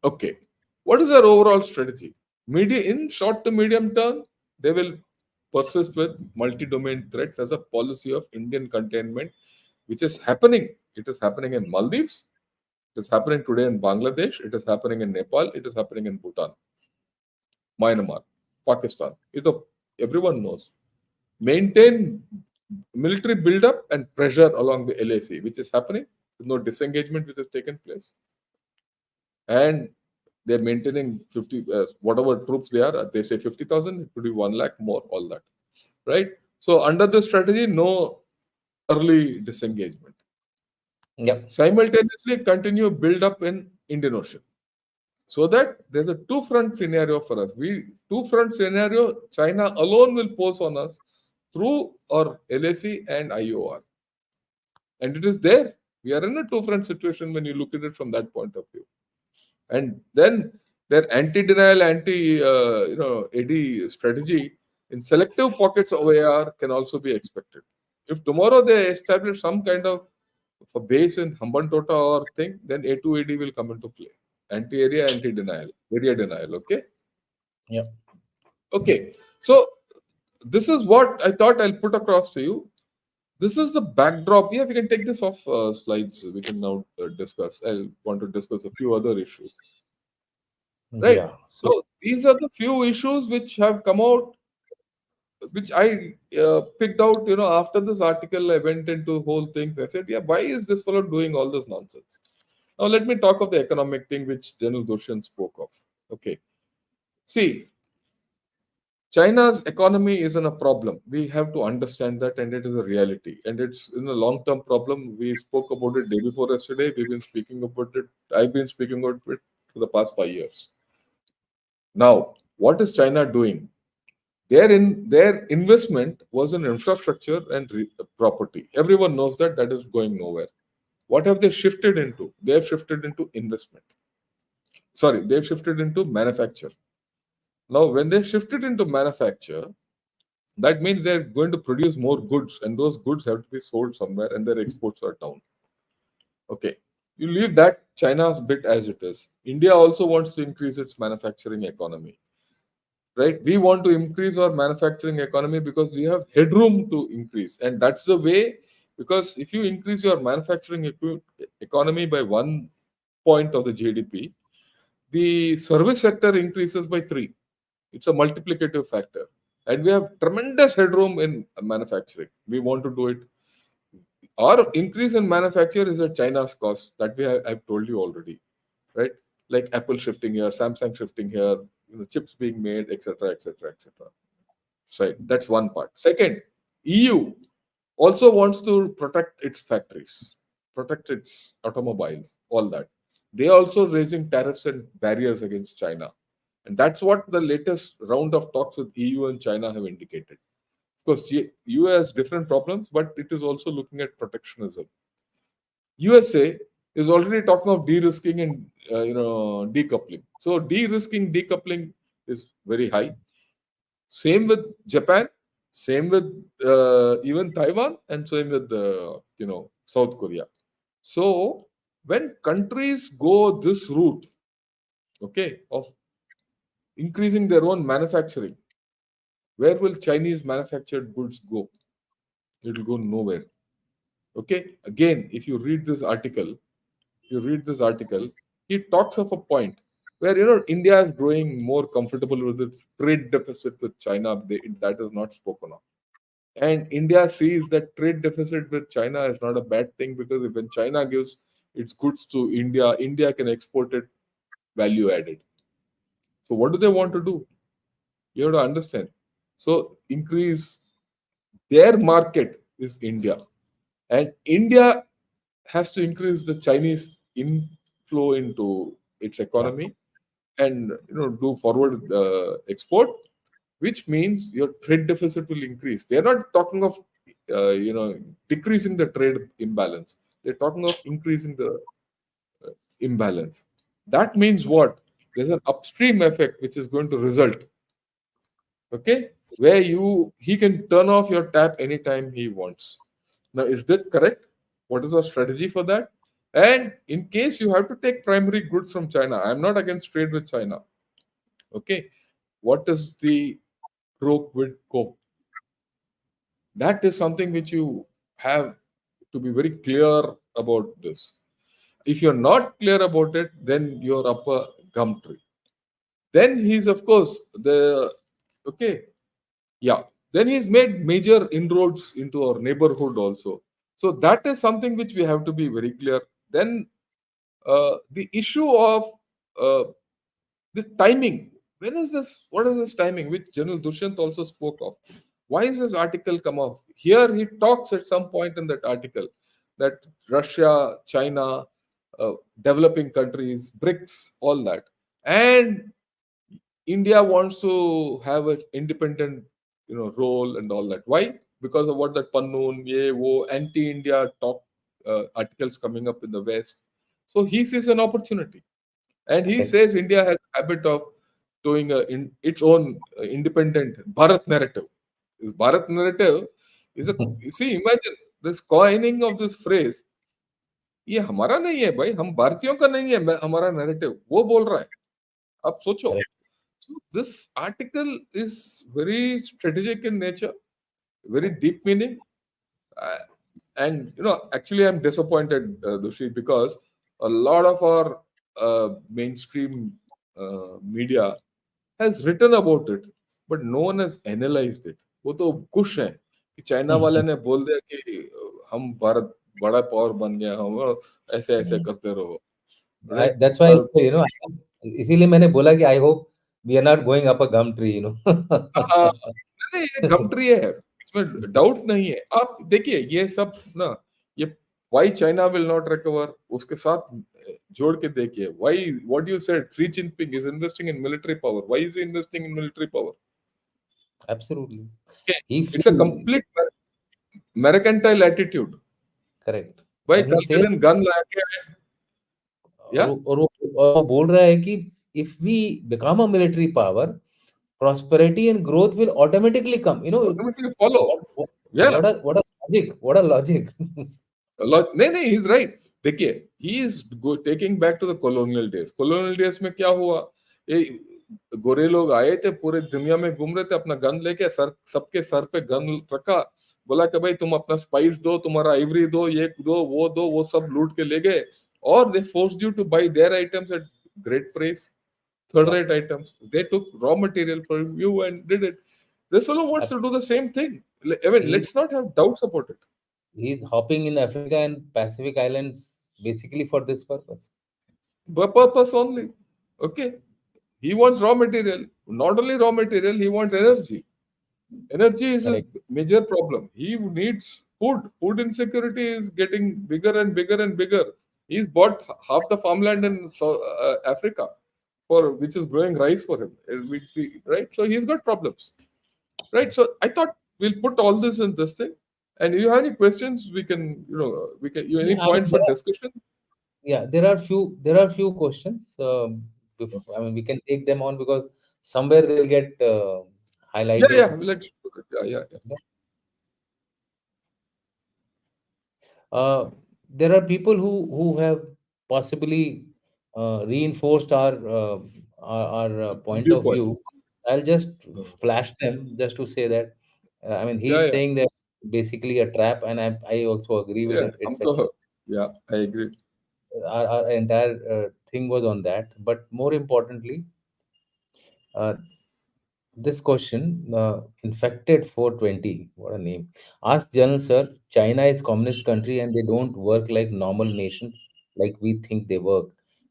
S2: Okay, what is their overall strategy? In short to medium term, they will persist with multi-domain threats as a policy of Indian containment, which is happening. It is happening in Maldives. It is happening today in Bangladesh. It is happening in Nepal. It is happening in Bhutan, Myanmar, Pakistan. Everyone knows. Maintain military build-up and pressure along the LAC, which is happening. There's no disengagement which has taken place. And they're maintaining 50, whatever troops they are, they say 50,000, it could be 1 lakh more, all that. Right? So under this strategy, no early disengagement.
S1: Yep.
S2: Simultaneously continue build up in Indian Ocean. So that there's a two-front scenario for us. Two-front scenario, China alone will pose on us through our LAC and IOR. And it is there. We are in a two-front situation when you look at it from that point of view. And then their anti-denial, AD strategy in selective pockets of AR can also be expected. If tomorrow they establish some kind of a base in Hambantota or thing, then A2AD will come into play. Anti-area, anti-denial, area denial. Okay.
S1: Yep.
S2: Okay. So this is what I thought I'll put across to you. This is the backdrop. Yeah, we can take this off slides. We can now discuss. I want to discuss a few other issues. Right.
S1: Yeah. So
S2: So these are the few issues which have come out, which I picked out. After this article, I went into whole things. I said, yeah, why is this fellow doing all this nonsense? Now let me talk of the economic thing which General Dushyant spoke of. Okay. See, China's economy isn't a problem. We have to understand that, and it is a reality. And it's in a long-term problem. We spoke about it day before yesterday. We've been speaking about it. I've been speaking about it for the past 5 years. Now, what is China doing? Their investment was in infrastructure and property. Everyone knows that is going nowhere. What have they shifted into? They have shifted into investment. Sorry, they've shifted into manufacture. Now, when they shifted into manufacture, that means they're going to produce more goods, and those goods have to be sold somewhere, and their exports are down. Okay, you leave that China's bit as it is. India also wants to increase its manufacturing economy, right? We want to increase our manufacturing economy because we have headroom to increase, and that's the way. Because if you increase your manufacturing economy by 1 point of the GDP, the service sector increases by 3. It's a multiplicative factor. And we have tremendous headroom in manufacturing. We want to do it. Our increase in manufacture is at China's cost. That way, I've told you already, right? Like Apple shifting here, Samsung shifting here, chips being made, etc., etc., etc. Right. That's one part. Second, EU also wants to protect its factories, protect its automobiles, all that. They also raising tariffs and barriers against China. And that's what the latest round of talks with EU and China have indicated. Of course, EU has different problems, but it is also looking at protectionism. USA is already talking of de-risking and decoupling. So de-risking, decoupling is very high. Same with Japan, same with even Taiwan, and same with South Korea. So when countries go this route, okay, of increasing their own manufacturing, where will Chinese manufactured goods go? It will go nowhere. Okay. Again, if you read this article, he talks of a point. where India is growing more comfortable with its trade deficit with China. That is not spoken of, and India sees that trade deficit with China is not a bad thing, because when China gives its goods to India, India can export it value added. So what do they want to do? You have to understand. So increase their market is India, and India has to increase the Chinese inflow into its
S1: Yeah.
S2: economy, and do forward export, which means your trade deficit will increase. They're not talking of decreasing the trade imbalance. They're talking of increasing the imbalance. That means what? There's an upstream effect which is going to result. Okay, where he can turn off your tap anytime he wants. Now, is that correct? What is our strategy for that? And in case you have to take primary goods from China, I'm not against trade with China. Okay, what is the pro quid quo? That is something which you have to be very clear about this. If you're not clear about it, then you're up a gum tree. Then he's, of course, the okay, yeah. Then he's made major inroads into our neighborhood also. So that is something which we have to be very clear. Then the issue of uh, the timing. When is this? What is this timing? Which General Dushyant also spoke of. Why is this article come off? Here he talks at some point in that article that Russia, China, developing countries, BRICS, all that, and India wants to have an independent, role and all that. Why? Because of what that Pannoon, ye, wo, anti-India talk articles coming up in the West. So he sees an opportunity, and he
S1: Correct.
S2: says India has a habit of doing its own independent Bharat narrative. This Bharat narrative is a, you see, imagine this coining of this phrase. ये हमारा नहीं है भाई, हम भारतीयों का नहीं है हमारा नैरेटिव, वो बोल रहा है. आप सोचो.
S1: Correct.
S2: So this article is very strategic in nature, very deep meaning, uh, and actually I'm disappointed, Dushi, because a lot of our mainstream media has written about it, but no one has analyzed it. वो तो खुश हैं कि China वाले ने बोल दिया कि हम भारत बड़ा पावर बन गया, हम ऐसे ऐसे करते रहो, right?
S1: That's why I say, इसीलिए मैंने बोला कि I hope we are not going up a gum tree.
S2: हाँ, नहीं ये गम ट्री है, इसमें डाउट नहीं है. आप देखिए ये सब ना, ये why China will not recover, उसके साथ जोड़ के देखिए. Why, what you said, Xi Jinping is investing in military power. Why is he investing in military power?
S1: Absolutely.
S2: Okay,
S1: He
S2: it's a
S1: feel
S2: complete mercantile attitude.
S1: correct.
S2: भाई
S1: And he
S2: कल के
S1: says,
S2: दिन gun लाके
S1: और
S2: या
S1: वो बोल रहा है कि if we become a military power, prosperity and growth will automatically come.
S2: Automatically follow.
S1: What what
S2: या
S1: what a logic! What a logic!
S2: नहीं नहीं, ही इज राइट. देखिए, he is taking back to the colonial days. Colonial days में क्या हुआ? ये गोरे लोग आए थे, पूरे दुनिया में घूम रहे थे, अपना गन लेके, सर सबके सर पे गन रखा, बोला कि भाई तुम अपना स्पाइस दो, तुम्हारा आइवरी दो, ये दो, वो सब लूट के ले गए. और they forced you to buy their items at great price, third
S1: Yeah,
S2: rate items. They took raw material from you and did it. This fellow wants to do
S1: absolutely.
S2: the same thing. I mean,
S1: He
S2: let's not have doubts about it.
S1: he's hopping in Africa and Pacific Islands basically for this purpose.
S2: But purpose only. Okay. He wants raw material. Not only raw material, he wants energy. Energy is his
S1: Correct.
S2: major problem. He needs food. Food insecurity is getting bigger and bigger and bigger. He's bought half the farmland in Africa, for which is growing rice for him. Right? So he's got problems. Right? So I thought we'll put all this in this thing. And if you have any questions, we can, you any
S1: Yeah, I mean,
S2: point for discussion?
S1: yeah, there are few questions. I mean, we can take them on because somewhere they'll get
S2: Yeah,
S1: highlighted.
S2: yeah. Let's do it. Yeah, yeah, yeah.
S1: Uh, there are people who have possibly reinforced our point of
S2: Viewpoint.
S1: view. I'll just flash them just to say that. I mean,
S2: Yeah,
S1: he's
S2: yeah.
S1: saying that basically a trap, and I also agree with
S2: Yeah,
S1: it.
S2: हम
S1: It's a
S2: तो, yeah, I agree.
S1: our entire thing was on that. But more importantly, uh, this question, infected 420, what a name. Ask General Sir, China is communist country and they don't work like normal nation like we think they work,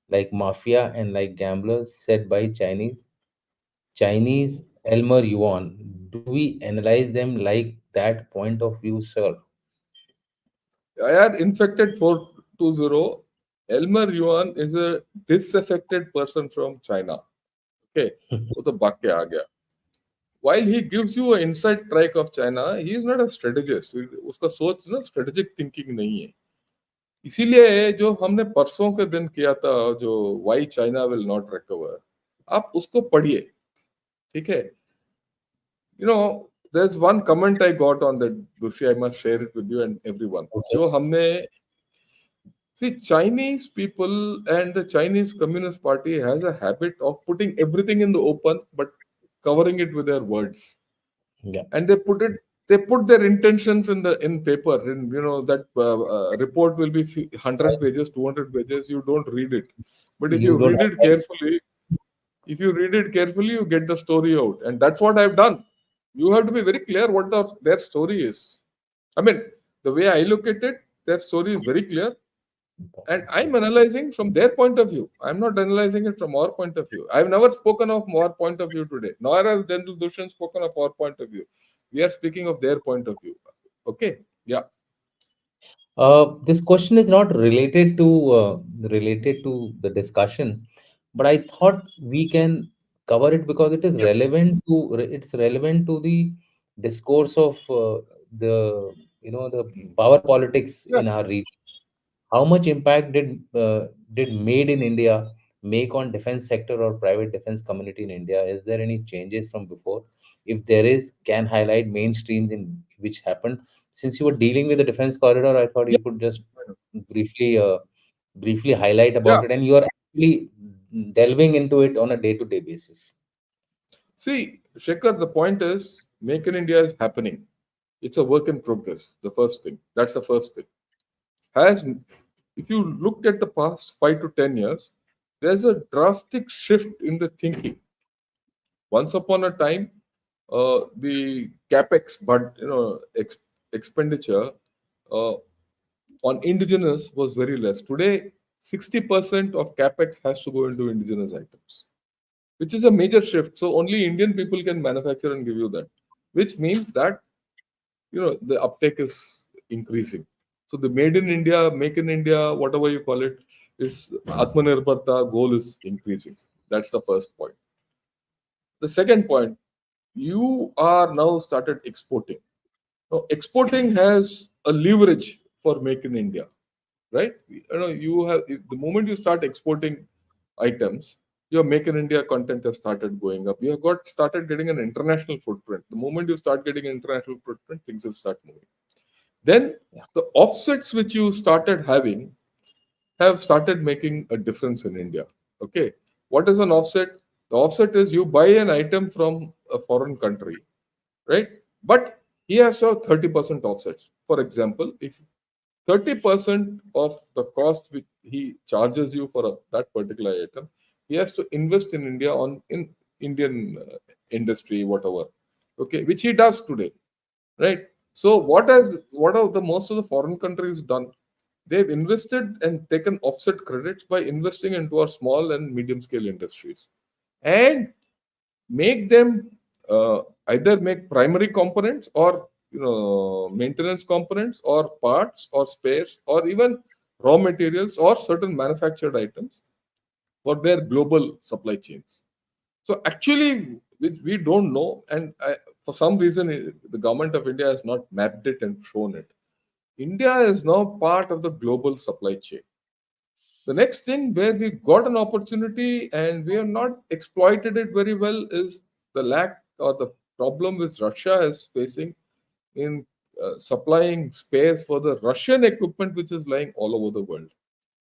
S1: like mafia and like gamblers, said by Chinese Elmer Yuan. Do we analyze them like that point of view, sir?
S2: I had infected 420. Elmer Yuan is a disaffected person from China. Okay, वो तो भाग के आ गया. While he gives you an inside track of China, he is not a strategist. उसका सोच ना strategic thinking नहीं है. इसीलिए जो हमने परसों के दिन किया था, जो why China will not recover, आप उसको पढ़िए. ठीक है. You know, there's one comment I got on that, Dushi. I must share it with you and everyone.
S1: Okay.
S2: जो हमने see, Chinese people and the Chinese Communist Party has a habit of putting everything in the open, but covering it with their words.
S1: Yeah.
S2: And they put their intentions in the in paper. And you know that report will be 100 pages, 200 pages. You don't read it, but
S1: You don't
S2: if you read it carefully, you get the story out. And that's what I've done. You have to be very clear what their story is. I mean, the way I look at it, their story is very clear, and I'm analyzing from their point of view. I'm not analyzing it from our point of view. I've never spoken of our point of view today, nor has Dental Dushan spoken of our point of view. We are speaking of their point of view. Okay? Yeah.
S1: This question is not related to the discussion, but I thought we can cover it because it is
S2: Yep.
S1: relevant to it's relevant to the discourse of the the power politics
S2: Yeah.
S1: in our region. How much impact did Made in India make on defense sector or private defense community in India? Is there any changes from before? If there is, can highlight mainstreams in which happened. Since you were dealing with the defense corridor, I thought
S2: Yeah.
S1: you could just briefly briefly highlight
S2: Yeah.
S1: about it, and you are actually delving into it on a day-to-day basis.
S2: See, Shekhar, the point is, Make in India is happening. It's a work in progress. The first thing. That's the first thing. Has If you look at the past 5 to 10 years, there's a drastic shift in the thinking. Once upon a time, the capex, but expenditure uh, on indigenous was very less. Today, 60% of capex has to go into indigenous items, which is a major shift. So only Indian people can manufacture and give you that, which means that the uptake is increasing. So the made in India, make in India, whatever you call it, is Atmanirbharta goal is increasing. That's the first point. The second point, you are now started exporting. Now, exporting has a leverage for make in India, right? You have the moment you start exporting items, your make in India content has started going up. You have got started getting an international footprint. The moment you start getting an international footprint, things will start moving. Then
S1: Yeah.
S2: the offsets which you started having have started making a difference in India. Okay, what is an offset? The offset is you buy an item from a foreign country, right? But he has to have 30% offsets. For example, if 30% of the cost which he charges you for that particular item, he has to invest in India in Indian industry, whatever. Okay, which he does today, right? So what are the most of the foreign countries done? They've invested and taken offset credits by investing into our small and medium scale industries, and make them either make primary components or maintenance components or parts or spares or even raw materials or certain manufactured items for their global supply chains. So actually, we don't know, and for some reason, the government of India has not mapped it and shown it. India is now part of the global supply chain. The next thing where we got an opportunity and we have not exploited it very well is the lack or the problem which Russia is facing in supplying space for the Russian equipment which is lying all over the world,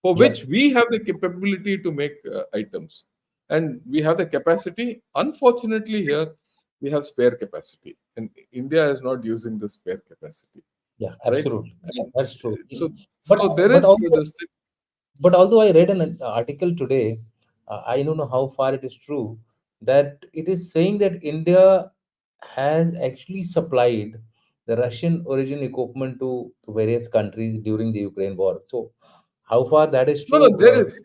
S2: for
S1: Yeah.
S2: which we have the capability to make items and we have the capacity. Unfortunately, here we have spare capacity, and India is not using the spare capacity,
S1: Yeah,
S2: right?
S1: absolutely. Yeah,
S2: And
S1: that's true.
S2: so,
S1: But
S2: so there
S1: but
S2: is
S1: also
S2: this thing.
S1: But although I read an article today, I don't know how far it is true, that it is saying that India has actually supplied the Russian origin equipment to various countries during the Ukraine war. So, how far that is
S2: No, no,
S1: true?
S2: there is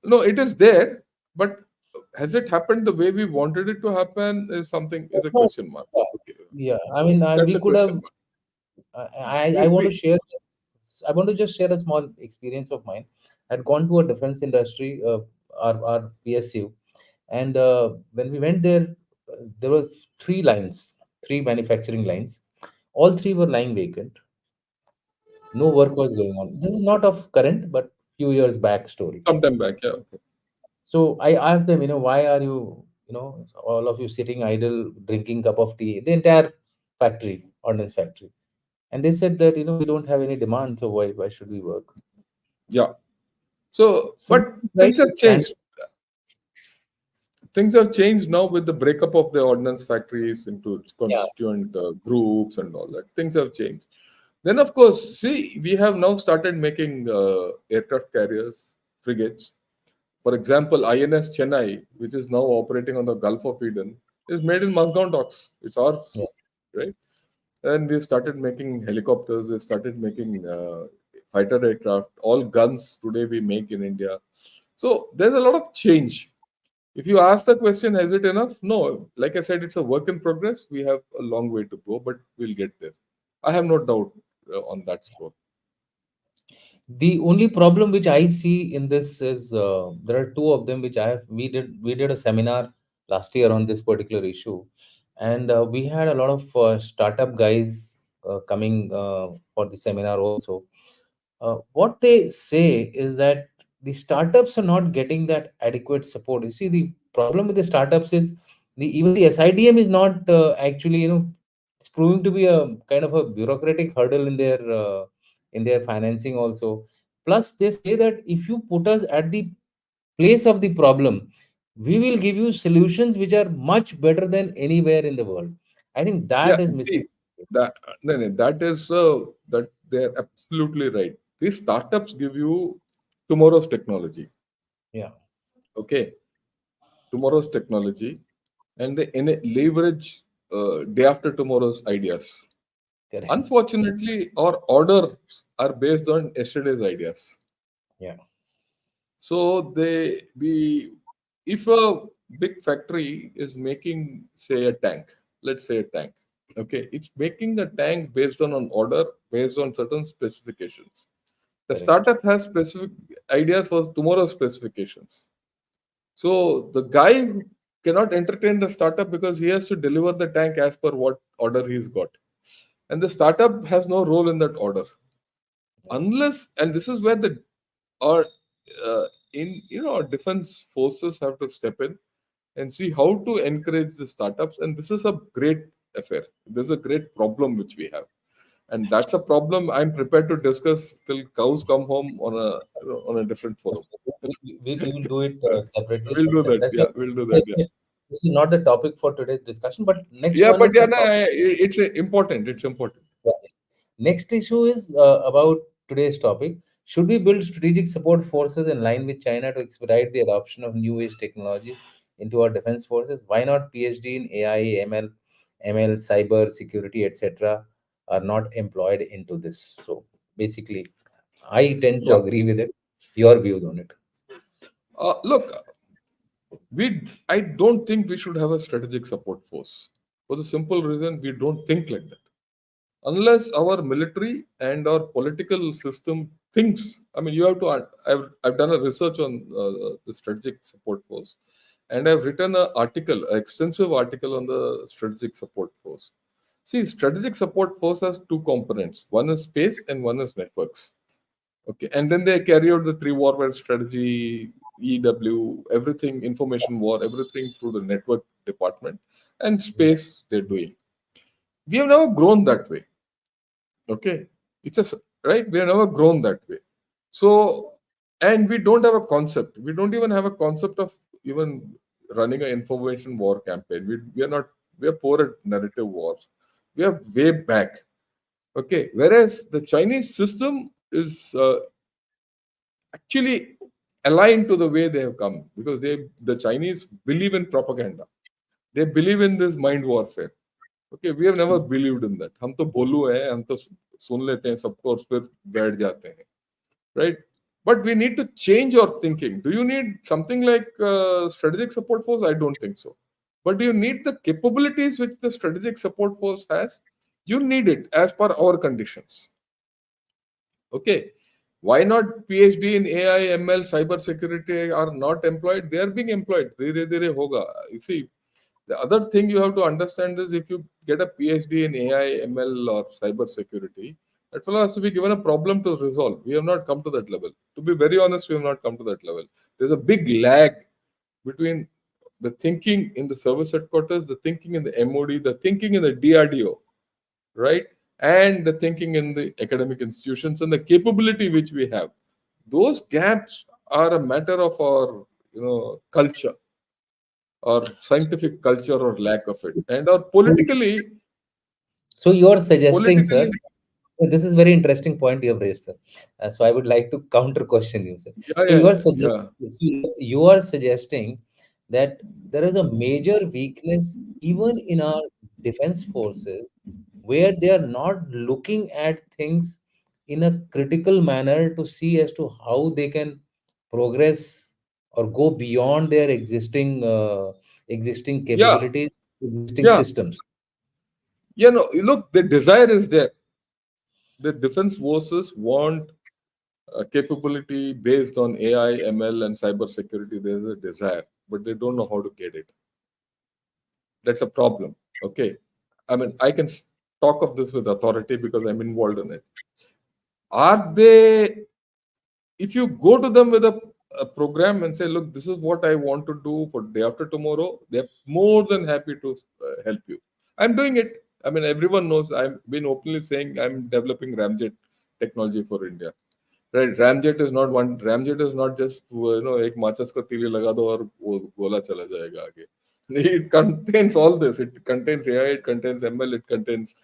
S2: no. It is there, but has it happened the way we wanted it to happen? Is something is
S1: That's
S2: a
S1: not.
S2: question mark.
S1: Yeah,
S2: Okay,
S1: yeah. I mean,
S2: that's
S1: we
S2: a
S1: could
S2: question
S1: have.
S2: mark.
S1: I
S2: We
S1: want to share. I want to just share a small experience of mine. I'd gone to a defense industry, our PSU, and when we went there, there were three lines, three manufacturing lines. All three were lying vacant. No work was going on. This is not of current, but few years back story.
S2: sometime back. Yeah. Okay.
S1: So I asked them, why are you, all of you sitting idle, drinking cup of tea, the entire factory, ordnance factory. And they said that, we don't have any demand, so why should we work?
S2: Yeah. So,
S1: So
S2: but
S1: right,
S2: things have changed. Things have changed now with the breakup of the ordnance factories into its
S1: yeah,
S2: constituent groups and all that. Things have changed. Then, of course, see, we have now started making aircraft carriers, frigates. For example, INS Chennai, which is now operating on the Gulf of Eden, is made in Mazgaon docks. It's
S1: yeah.
S2: ours, right? And we've started making helicopters. We've started making fighter aircraft. All guns today we make in India. So there's a lot of change. If you ask the question, is it enough? No. Like I said, it's a work in progress. We have a long way to go, but we'll get there. I have no doubt on that score.
S1: The only problem which I see in this is there are two of them which we did a seminar last year on this particular issue, and we had a lot of startup guys coming for the seminar also. What they say is that the startups are not getting that adequate support. You see, the problem with the startups is even the SIDM is not actually, it's proving to be a kind of a bureaucratic hurdle in their financing also. Plus, they say that if you put us at the place of the problem, we will give you solutions which are much better than anywhere in the world. I think
S2: Yeah,
S1: that is missing.
S2: see that no, no, that is that they're absolutely right. These startups give you tomorrow's technology.
S1: Yeah,
S2: Okay, tomorrow's technology, and they leverage day after tomorrow's ideas.
S1: correct.
S2: Unfortunately, our orders are based on yesterday's ideas.
S1: Yeah,
S2: So if a big factory is making, say, a tank, let's say a tank, okay, it's making a tank based on an order, based on certain specifications. The
S1: correct.
S2: startup has specific ideas for tomorrow's specifications. So the guy who cannot entertain the startup because he has to deliver the tank as per what order he's got. And the startup has no role in that order.
S1: Yeah,
S2: Unless, and this is where the or in our defense forces have to step in and see how to encourage the startups, and this is a great affair. There's a great problem which we have, and that's a problem I'm prepared to discuss till cows come home on a on a different forum.
S1: we will do it separately.
S2: We'll do that.
S1: That's
S2: Yeah,
S1: why
S2: we'll do
S1: I
S2: that. Yeah.
S1: said this is not the topic for today's discussion. But next
S2: Yeah,
S1: one
S2: but
S1: is
S2: yeah,
S1: a
S2: no,
S1: topic.
S2: it's important. It's important.
S1: Yeah. Next issue is about today's topic. Should we build strategic support forces in line with China to expedite the adoption of new age technologies into our defense forces? Why not PhD in AI, ML, cyber security, etc. are not employed into this? So basically, I tend to
S2: Yeah.
S1: agree with it. Your views on it?
S2: Look, I don't think we should have a strategic support force for the simple reason we don't think like that. Unless our military and our political system thinks. I mean, you have to. I've done a research on the strategic support force, and I've written an extensive article on the strategic support force. See, strategic support force has two components. One is space, and one is networks. Okay, and then they carry out the three warfare strategy, EW, everything, information war, everything through the network department, and
S1: Yeah,
S2: space they're doing. We have never grown that way. Okay, right. We have never grown that way. So, and we don't have a concept. We don't even have a concept of even running an information war campaign. We are not. We are poor at narrative wars. We are way back. Okay, whereas the Chinese system is actually aligned to the way they have come, because the Chinese believe in propaganda. They believe in this mind warfare. Okay, we have never believed in that. हम तो बोलू हैं, हम तो सुन लेते हैं सबको और फिर बैठ जाते हैं, right? But we need to change our thinking. Do you need something like strategic support force? I don't think so. But do you need the capabilities which the strategic support force has? You need it as per our conditions. Okay. Why not PhD in AI, ML, cyber security are not employed? They are being employed. Dheere dheere hoga. You see, the other thing you have to understand is if you get a PhD in AI, ML, or cyber security, that fellow has to be given a problem to resolve. We have not come to that level. To be very honest, we have not come to that level. There's a big lag between the thinking in the service headquarters, the thinking in the MOD, the thinking in the DRDO, right? And the thinking in the academic institutions and the capability which we have. Those gaps are a matter of our, culture or scientific culture or lack of it, and or
S1: So you are suggesting, sir,
S2: politically,
S1: this is very interesting point you have raised, sir. So I would like to counter question you, sir.
S2: yeah,
S1: So
S2: yeah,
S1: you are
S2: yeah, yeah,
S1: you are suggesting that there is a major weakness even in our defense forces, where they are not looking at things in a critical manner to see as to how they can progress or go beyond their existing
S2: yeah,
S1: capabilities, existing
S2: yeah.
S1: systems.
S2: You look, the desire is there. The defense forces want capability based on AI, ML, and cyber security. There's a desire, but they don't know how to get it. That's a problem. Okay. I mean, I can talk of this with authority because I'm involved in it. Are they, if you go to them with a program and say, look, this is what I want to do for day after tomorrow, they're more than happy to help you. I'm doing it. I mean, everyone knows I've been openly saying I'm developing Ramjet technology for India. Right, Ramjet is not just एक माचिस का तीली लगा दो और वो गोला चला जाएगा आगे. It contains all this. It contains AI. It contains ML. It contains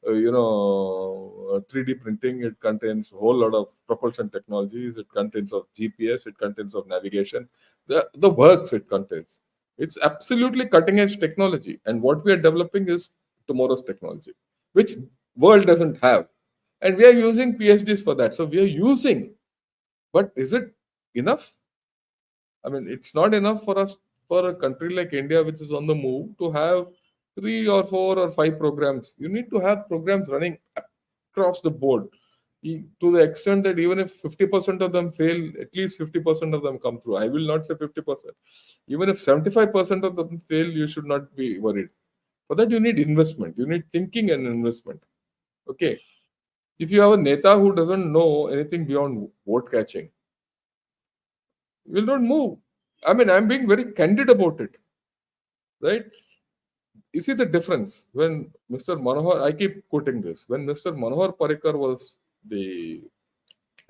S2: 3D printing. It contains a whole lot of propulsion technologies. It contains of GPS. It contains of navigation. The works it contains. It's absolutely cutting edge technology. And what we are developing is tomorrow's technology, which world doesn't have. And we are using PhDs for that. So we are using, but is it enough? I mean, it's not enough for us, for a country like India, which is on the move, to have 3 or 4 or 5 programs. You need to have programs running across the board, to the extent that even if 50% of them fail, at least 50% of them come through. I will not say 50%. Even if 75% of them fail, you should not be worried. For that, you need investment. You need thinking and investment. Okay. If you have a Neta who doesn't know anything beyond vote catching, you will not move. I mean, I'm being very candid about it, right? You see the difference when Mr. Manohar, I keep quoting this, when Mr. Manohar Parikar was the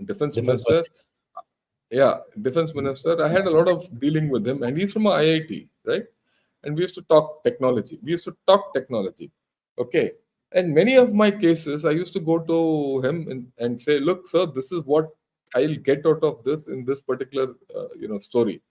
S2: defense
S1: Defense
S2: minister, yeah, defense minister, I had a lot of dealing with him, and he's from a IIT, right? And we used to talk technology. We used to talk technology. Okay. And many of my cases, I used to go to him and say, look, sir, this is what I'll get out of this in this particular, story.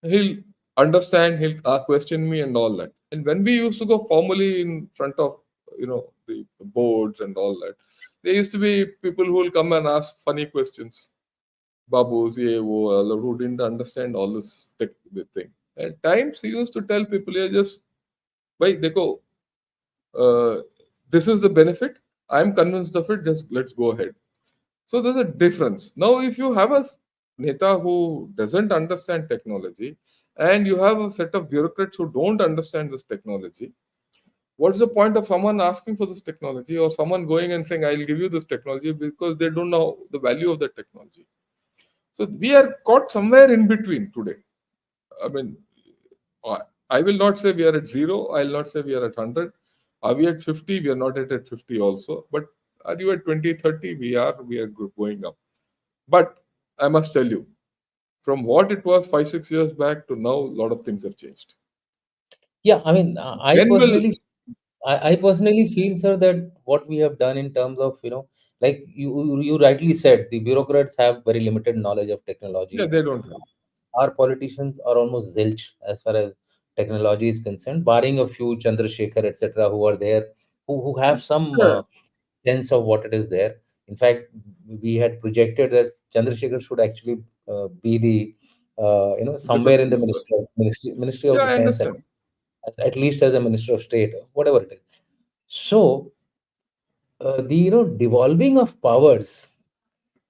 S2: He'll understand, he'll question me and all that. And when we used to go formally in front of, the boards and all that, there used to be people who will come and ask funny questions. Babus, ye, wo, who didn't understand all this the thing. At times, he used to tell people, yeah, just, bhai, dekho, uh, this is the benefit. I'm convinced of it. Just let's go ahead. So there's a difference. Now, if you have a Neta who doesn't understand technology and you have a set of bureaucrats who don't understand this technology, what's the point of someone asking for this technology or someone going and saying, I'll give you this technology, because they don't know the value of that technology? So we are caught somewhere in between today. I mean, I I will not say we are at zero. I'll not say we are at 100. Are we at 50? We are not at 50 also. But are you at 20, 30? We are going up. But I must tell you, from what it was 5, 6 years back to now, a lot of things have changed.
S1: Yeah, I mean,
S2: When will,
S1: I personally feel, sir, that what we have done in terms of, like you rightly said, the bureaucrats have very limited knowledge of
S2: Yeah,
S1: technology.
S2: they don't have.
S1: Our politicians are almost zilch as far as technology is concerned, barring a few Chandrasekhar, etc., who are there, who have some
S2: Yeah,
S1: sense of what it is there. In fact, we had projected that Chandrasekhar should actually be the, somewhere
S2: defense
S1: in the
S2: minister.
S1: Ministry
S2: Yeah,
S1: of
S2: I
S1: Defense,
S2: understand.
S1: at least as a Minister of State, whatever it is. So, the devolving of powers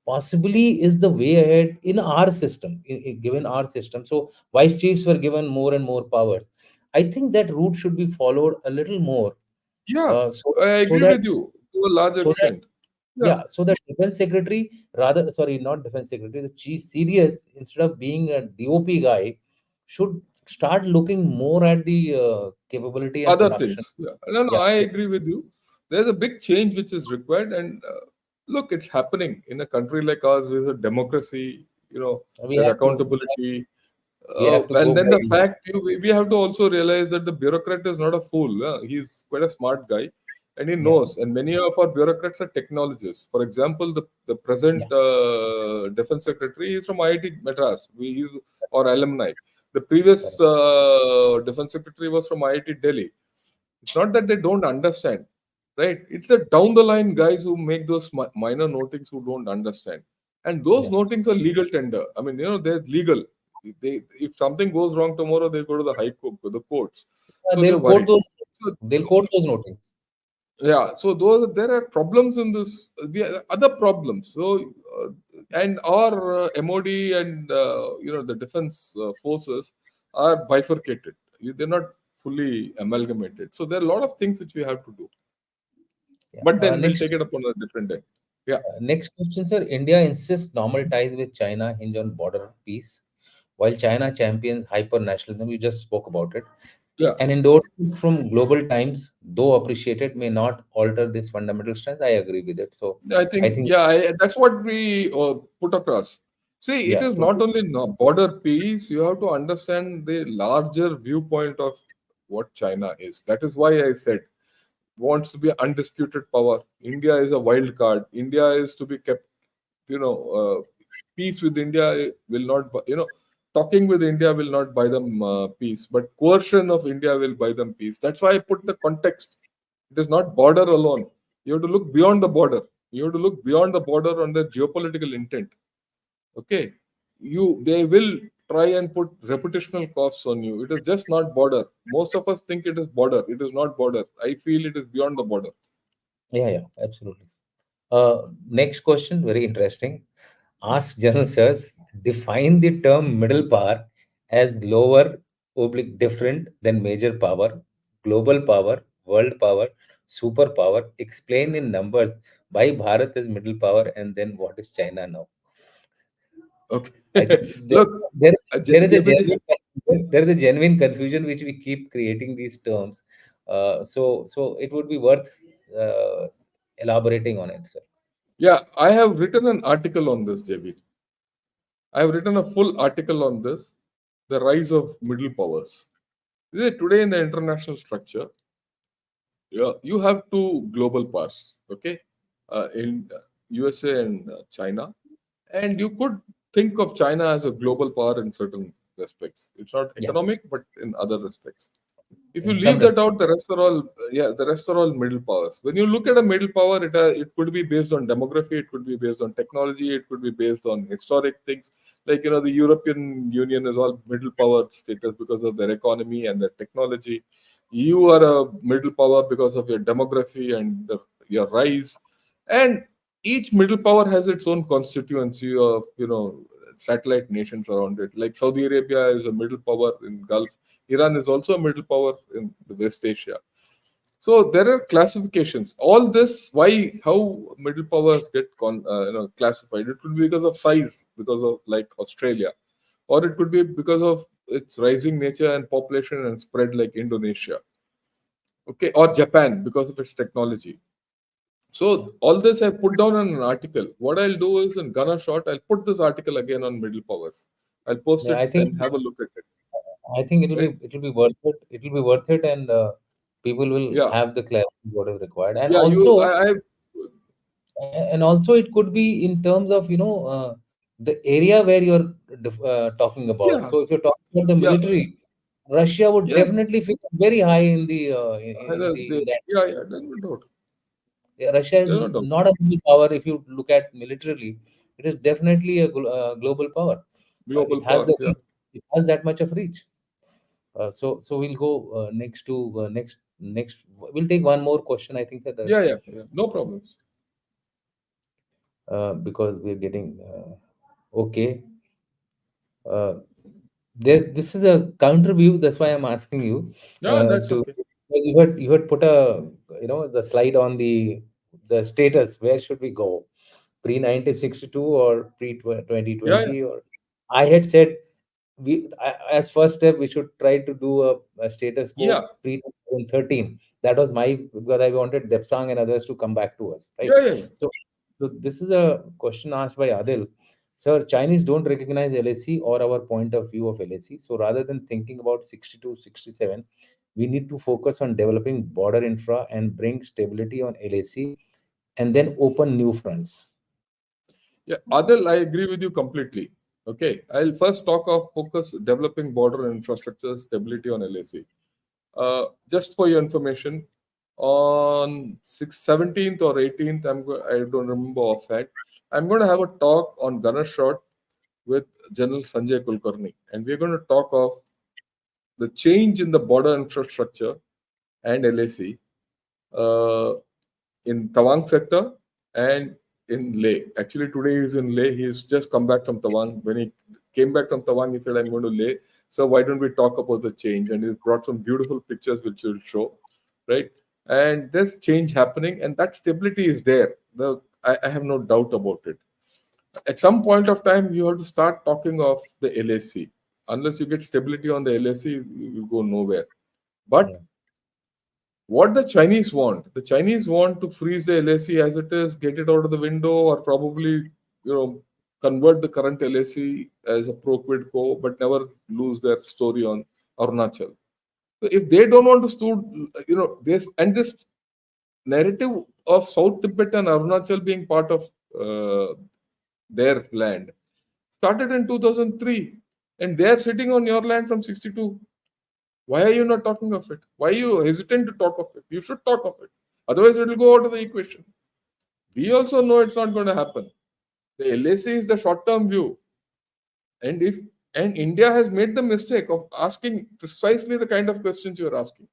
S1: possibly is the way ahead in our system, given our system. So vice chiefs were given more and more powers. I think that route should be followed a little more,
S2: Yeah,
S1: so
S2: I
S1: so
S2: agree
S1: that
S2: with you to a large
S1: so that
S2: extent. Yeah,
S1: yeah, so that defense secretary, rather, sorry, not defense secretary, the chief serious, instead of being a DOP guy, should start looking more at the capability and
S2: other
S1: production.
S2: things. Yeah, no, no,
S1: Yeah,
S2: I agree with you. There's a big change which is required, and look, it's happening in a country like ours with a democracy.
S1: we
S2: There's
S1: have to
S2: accountability.
S1: we have to
S2: And
S1: go
S2: then
S1: by
S2: the fact we have to also realize that the bureaucrat is not a fool. He's quite a smart guy, and he
S1: yeah,
S2: knows. And many of our bureaucrats are technologists. For example, the present
S1: yeah,
S2: defense secretary is from IIT Madras. He's or alumni. The previous
S1: correct.
S2: defense secretary was from IIT Delhi. It's not that they don't understand, right? It's the down the line guys who make those minor notings who don't understand, and those
S1: Yeah.
S2: notings are legal tender. I mean, they're legal. If something goes wrong tomorrow, they go to the high court, to the courts. So they're
S1: They'll quote
S2: worried.
S1: those.
S2: So
S1: They'll quote those notings.
S2: yeah, so those there are problems in this. We other problems. So and our MOD and the defense forces are bifurcated. They're not fully amalgamated. So there are a lot of things which we have to do.
S1: Yeah.
S2: But then we'll take
S1: Next,
S2: it up on a different day. Yeah,
S1: next question, sir. India insists normal ties with China hinge on border peace, while China champions hyper nationalism. You just spoke about it.
S2: yeah.
S1: An endorsement from global times, though appreciated, may not alter this fundamental strength. I agree with it. So,
S2: I
S1: I
S2: think
S1: think,
S2: yeah, that's what we put across. See, it
S1: yeah.
S2: is
S1: So,
S2: not only border peace. You have to understand the larger viewpoint of what China is. That is why I said wants to be undisputed power. India is a wild card. India is to be kept. Peace with India will not. Talking with India will not buy them peace, but coercion of India will buy them peace. That's why I put the context. It is not border alone. You have to look beyond the border. You have to look beyond the border on the geopolitical intent. Okay, they will try and put reputational costs on you. It is just not border. Most of us think it is border. It is not border. I feel it is beyond the border.
S1: yeah, yeah, absolutely. Next question, very interesting. Ask General Sirs, define the term middle power as lower oblique different than major power, global power, world power, superpower. Explain in numbers why Bharat is middle power and then what is China now.
S2: Okay.
S1: I think
S2: Look,
S1: there is a
S2: JB,
S1: genuine confusion which we keep creating these terms. So it would be worth uh, elaborating on it, sir.
S2: yeah, I have written an article on this, JB. I have written a full article on this, the rise of middle powers. Today in the international structure, yeah, you have two global powers, okay, in USA and China, and you could think of China as a global power in certain respects. It's not
S1: Yeah,
S2: economic, but in other respects. If you
S1: in some
S2: leave that
S1: respect.
S2: out, the rest are all the rest are all middle powers. When you look at a middle power, it could be based on demography, it could be based on technology, it could be based on historic things. Like the European Union is all middle power status because of their economy and their technology. You are a middle power because of your demography and your rise, and each middle power has its own constituency of satellite nations around it. Like Saudi Arabia is a middle power in Gulf. Iran is also a middle power in the West Asia. So there are classifications. All this, how middle powers get classified? It could be because of size, because of like Australia, or it could be because of its rising nature and population and spread like Indonesia. Okay, or Japan because of its technology.
S1: Yeah,
S2: So all this I put down in an article. What I'll do is in Gunner Shot, I'll put this article again on middle powers. I'll post
S1: yeah.
S2: it and have a look at it.
S1: I think
S2: Right?
S1: it'll be worth it. It'll be worth it, and People will
S2: Yeah,
S1: have the clarity what is required.
S2: yeah.
S1: And also it could be in terms of the area where you're talking about.
S2: Yeah,
S1: So if you're talking about the
S2: yeah.
S1: military, Russia would
S2: Yes.
S1: definitely figure very high in the in that.
S2: Yeah, yeah. There's no doubt.
S1: Yeah, Russia is
S2: There's no doubt.
S1: not a global power. If you look at militarily, it is definitely a global power.
S2: Global
S1: It has
S2: power.
S1: the
S2: Yeah.
S1: reach. It has that much of reach. So we'll go next to next. We'll take one more question. I think that
S2: Yeah, yeah, yeah. No problems.
S1: because we're getting okay. Uh, this is a counter view. That's why I'm asking you
S2: Yeah, that's
S1: to,
S2: okay.
S1: because you had put a the slide on the status. Where should we go? Pre 1962 or pre
S2: Yeah, yeah,
S1: 2020? Or I had said as first step we should try to do a status
S2: yeah,
S1: quo pre 2013. That was my, because I wanted Depsang and others to come back to us, right?
S2: yeah, yeah, yeah.
S1: So this is a question asked by Adil. Sir, Chinese don't recognize LAC or our point of view of LAC. So rather than thinking about 62, 67, we need to focus on developing border infra and bring stability on LAC and then open new fronts.
S2: Yeah, Adil, I agree with you completely. Okay, I'll first talk of focus developing border infrastructure stability on LAC. Just for your information, on 17th or 18th, I don't remember offhand, I'm going to have a talk on gunnershot with General Sanjay Kulkarni, and we're going to talk of the change in the border infrastructure and LAC uh, in Tawang sector and in Leh. Actually, today he's in Leh. He's just come back from Tawang. When he came back from Tawang, he said, I'm going to Leh. So why don't we talk about the change? And he's brought some beautiful pictures which will show, right? And there's change happening, and that stability is there. I have no doubt about it. At some point of time, you have to start talking of the LAC. Unless you get stability on the LAC, you go nowhere. But
S1: Yeah.
S2: what the Chinese want to freeze the LAC as it is, get it out of the window, or probably convert the current LAC as a pro quid quo, but never lose their story on Arunachal. So if they don't want to this narrative of South Tibet and Arunachal being part of their land started in 2003, and they are sitting on your land from 62. Why are you not talking of it? Why are you hesitant to talk of it? You should talk of it. Otherwise, it will go out of the equation. We also know it's not going to happen. The LAC is the short-term view, and if and India has made the mistake of asking precisely the kind of questions you are asking.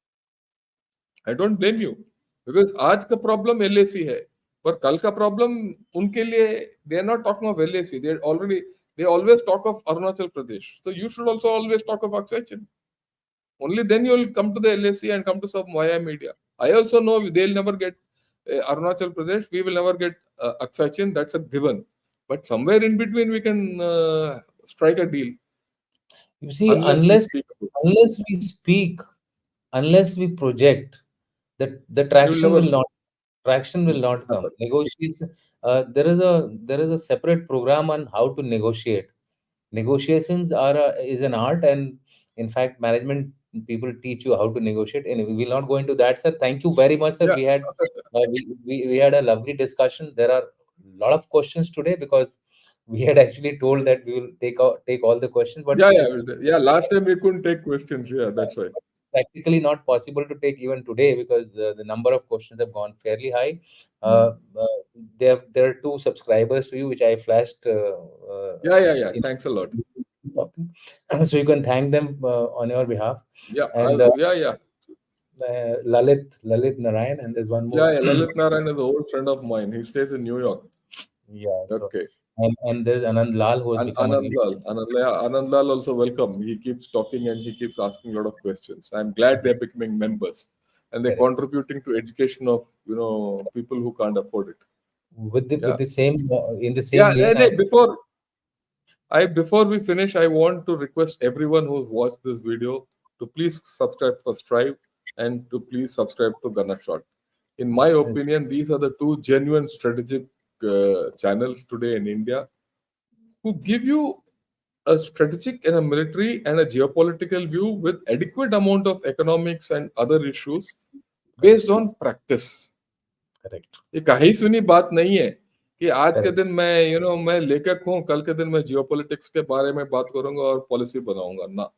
S2: I don't blame you, because आज का problem LAC है, पर कल का problem उनके लिए they are not talking of LAC. They always talk of Arunachal Pradesh. So you should also always talk of Akshay Chin. Only then you will come to the LAC and come to some via media. I also know they'll never get Arunachal Pradesh. We will never get Akshay Chin. That's a given. But somewhere in between, we can strike a deal
S1: You see,
S2: unless we speak about it.
S1: unless we speak, unless we project, the
S2: It will never
S1: traction will not come.
S2: happen.
S1: Negotiation. There is a separate program on how to negotiate. Negotiations is an art, and in fact, management people teach you how to negotiate. And we will not go into that, sir. Thank you very much, sir.
S2: Yeah,
S1: We had a lovely discussion. There are a lot of questions today because we had actually told that we will take all the questions, but
S2: yeah, yeah,
S1: if
S2: yeah. Last time we couldn't take questions. Yeah, that's why.
S1: practically not possible to take even today because the number of questions have gone fairly high.
S2: Hmm.
S1: There are two subscribers to you which I flashed
S2: Yeah, yeah, yeah.
S1: in
S2: Thanks a lot.
S1: talking. So you can thank them on your behalf.
S2: Yeah,
S1: And
S2: yeah, yeah,
S1: Lalit Narayan, and there's one more.
S2: yeah, yeah. Lalit Narayan is an old friend of mine. He stays in New York.
S1: Yeah. So
S2: Okay.
S1: and there's Anand Lal who has become a new.
S2: Anand Lal also welcome. He keeps talking and he keeps asking a lot of questions. I'm glad they're becoming members and they're
S1: Correct.
S2: contributing to education of people who can't afford it.
S1: With
S2: Yeah,
S1: the same in the
S2: yeah.
S1: same vein, I
S2: Before we finish, I want to request everyone who's watched this video to please subscribe for Strive and to please subscribe to Gunnershot. In my
S1: is
S2: opinion, these are the two genuine strategic channels today in India who give you a strategic and a military and a geopolitical view with adequate amount of economics and other issues
S1: Correct.
S2: based on practice.
S1: Correct.
S2: ये कहीं सुनी बात नहीं है कि आज के
S1: Correct.
S2: दिन मैं मैं लेखक हूँ, कल के दिन मैं जियोपॉलिटिक्स के बारे में बात करूंगा और पॉलिसी बनाऊंगा ना.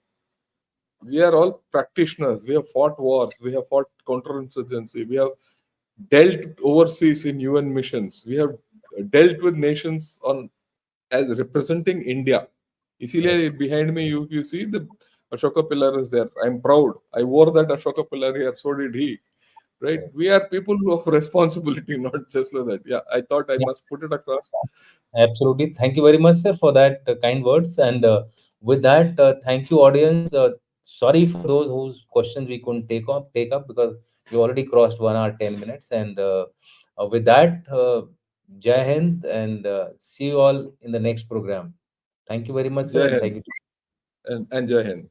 S2: We are all practitioners. We have fought wars, we have fought counterinsurgency, we have dealt overseas in UN missions, we have dealt with nations on as representing India.
S1: Correct.
S2: इसीलिए behind me, you see the Ashoka pillar is there. I'm proud. I wore that Ashoka pillar here. So did he. Right?
S1: Correct.
S2: We are people of responsibility, not just like that. Yeah, I thought I
S1: Yeah.
S2: must put it across.
S1: Absolutely. Thank you very much, sir, for that kind words. And with that, thank you, audience. Sorry for those whose questions we couldn't take up because we already crossed 1 hour 10 minutes. And with that, Jai Hind, and see you all in the next program. Thank you very much, sir,
S2: Jai
S1: and
S2: Hind
S1: thank you.
S2: and Jai Hind.